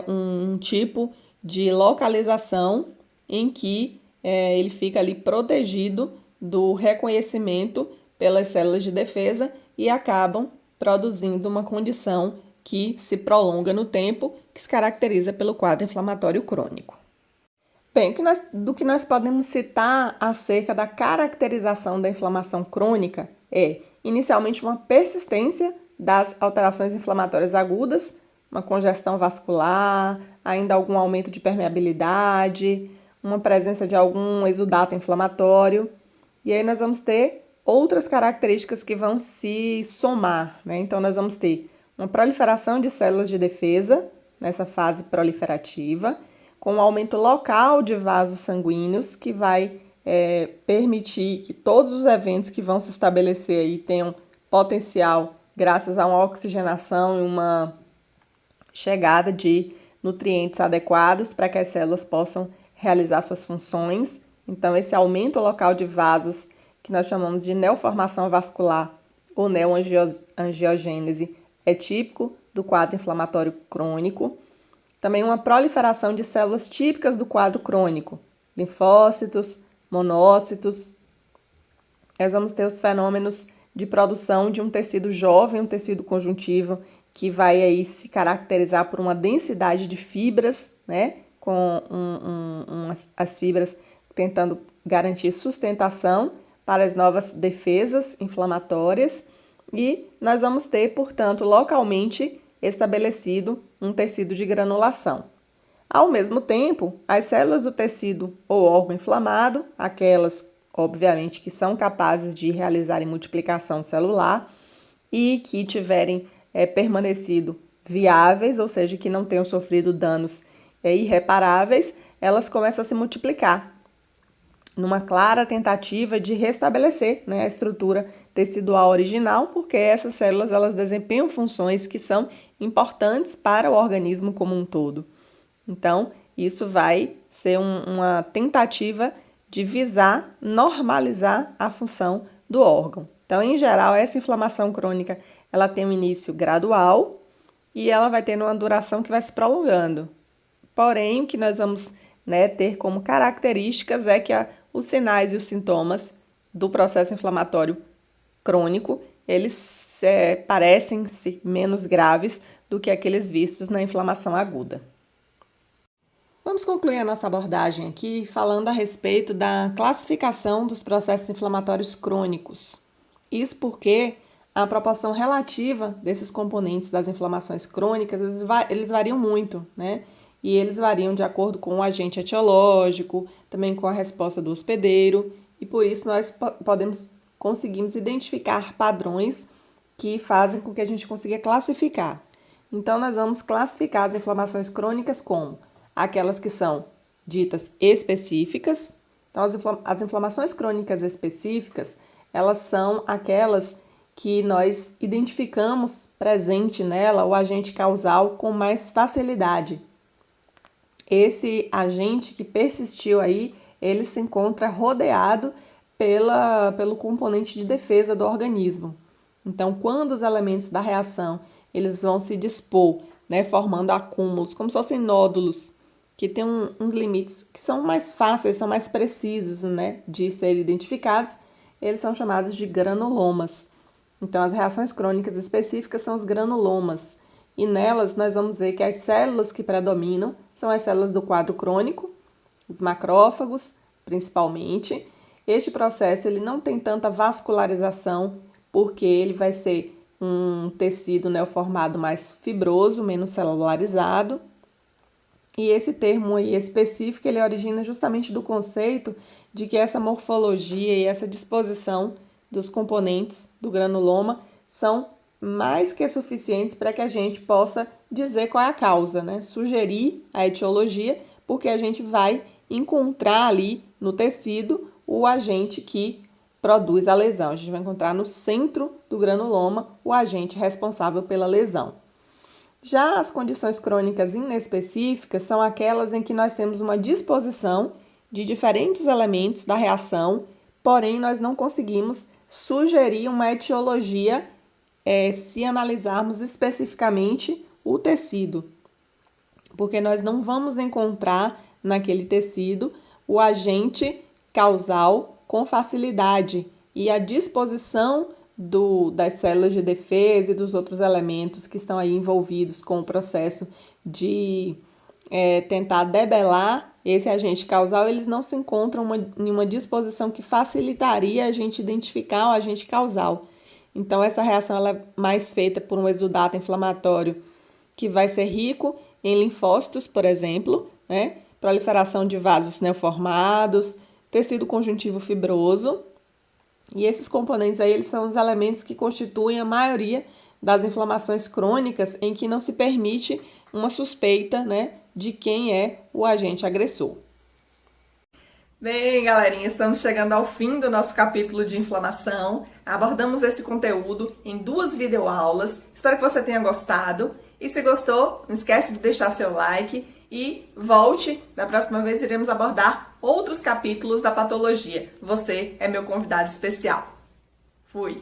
um tipo de localização em que ele fica ali protegido do reconhecimento pelas células de defesa e acabam produzindo uma condição que se prolonga no tempo, que se caracteriza pelo quadro inflamatório crônico. Bem, do que nós podemos citar acerca da caracterização da inflamação crônica é, inicialmente, uma persistência das alterações inflamatórias agudas, uma congestão vascular, ainda algum aumento de permeabilidade, uma presença de algum exudato inflamatório. E aí nós vamos ter outras características que vão se somar, né? Então, nós vamos ter uma proliferação de células de defesa nessa fase proliferativa, com um aumento local de vasos sanguíneos, que vai permitir que todos os eventos que vão se estabelecer aí tenham potencial, graças a uma oxigenação e uma chegada de nutrientes adequados para que as células possam realizar suas funções. Então, esse aumento local de vasos, que nós chamamos de neoformação vascular ou neoangiogênese, é típico do quadro inflamatório crônico. Também uma proliferação de células típicas do quadro crônico, linfócitos, monócitos. Nós vamos ter os fenômenos de produção de um tecido jovem, um tecido conjuntivo, que vai aí se caracterizar por uma densidade de fibras, né? Com as fibras tentando garantir sustentação para as novas defesas inflamatórias. E nós vamos ter, portanto, localmente estabelecido um tecido de granulação. Ao mesmo tempo, as células do tecido ou órgão inflamado, aquelas, obviamente, que são capazes de realizarem multiplicação celular e que tiverem permanecido viáveis, ou seja, que não tenham sofrido danos irreparáveis, elas começam a se multiplicar numa clara tentativa de restabelecer, né, a estrutura tecidual original, porque essas células elas desempenham funções que são importantes para o organismo como um todo. Então, isso vai ser uma tentativa de visar normalizar a função do órgão. Então, em geral, essa inflamação crônica ela tem um início gradual e ela vai tendo uma duração que vai se prolongando. Porém, o que nós vamos, né, ter como características é que os sinais e os sintomas do processo inflamatório crônico, eles parecem-se menos graves do que aqueles vistos na inflamação aguda. Vamos concluir a nossa abordagem aqui falando a respeito da classificação dos processos inflamatórios crônicos. Isso porque a proporção relativa desses componentes das inflamações crônicas, eles variam muito, né? E eles variam de acordo com o agente etiológico, também com a resposta do hospedeiro, e por isso nós conseguimos identificar padrões que fazem com que a gente consiga classificar. Então, nós vamos classificar as inflamações crônicas como aquelas que são ditas específicas. Então, as inflamações crônicas específicas, elas são aquelas que nós identificamos presente nela o agente causal com mais facilidade. Esse agente que persistiu aí, ele se encontra rodeado pelo componente de defesa do organismo. Então, quando os elementos da reação eles vão se dispor, né, formando acúmulos, como se fossem nódulos, que têm uns limites que são mais fáceis, são mais precisos, né, de serem identificados, eles são chamados de granulomas. Então, as reações crônicas específicas são os granulomas. E nelas nós vamos ver que as células que predominam são as células do quadro crônico, os macrófagos, principalmente. Este processo ele não tem tanta vascularização, porque ele vai ser um tecido neoformado mais fibroso, menos celularizado. E esse termo aí específico, ele origina justamente do conceito de que essa morfologia e essa disposição dos componentes do granuloma são mais que suficientes para que a gente possa dizer qual é a causa, né? Sugerir a etiologia, porque a gente vai encontrar ali no tecido o agente que produz a lesão. A gente vai encontrar no centro do granuloma o agente responsável pela lesão. Já as condições crônicas inespecíficas são aquelas em que nós temos uma disposição de diferentes elementos da reação, porém nós não conseguimos sugerir uma etiologia se analisarmos especificamente o tecido, porque nós não vamos encontrar naquele tecido o agente causal com facilidade e a disposição das células de defesa e dos outros elementos que estão aí envolvidos com o processo de tentar debelar esse agente causal, eles não se encontram em uma disposição que facilitaria a gente identificar o agente causal. Então, essa reação ela é mais feita por um exudato inflamatório que vai ser rico em linfócitos, por exemplo, né? Proliferação de vasos neoformados, tecido conjuntivo fibroso. E esses componentes aí, eles são os elementos que constituem a maioria das inflamações crônicas em que não se permite uma suspeita, né, de quem é o agente agressor. Bem, galerinha, estamos chegando ao fim do nosso capítulo de inflamação. Abordamos esse conteúdo em 2 videoaulas. Espero que você tenha gostado. E se gostou, não esquece de deixar seu like E volte, da próxima vez iremos abordar outros capítulos da patologia. Você é meu convidado especial. Fui!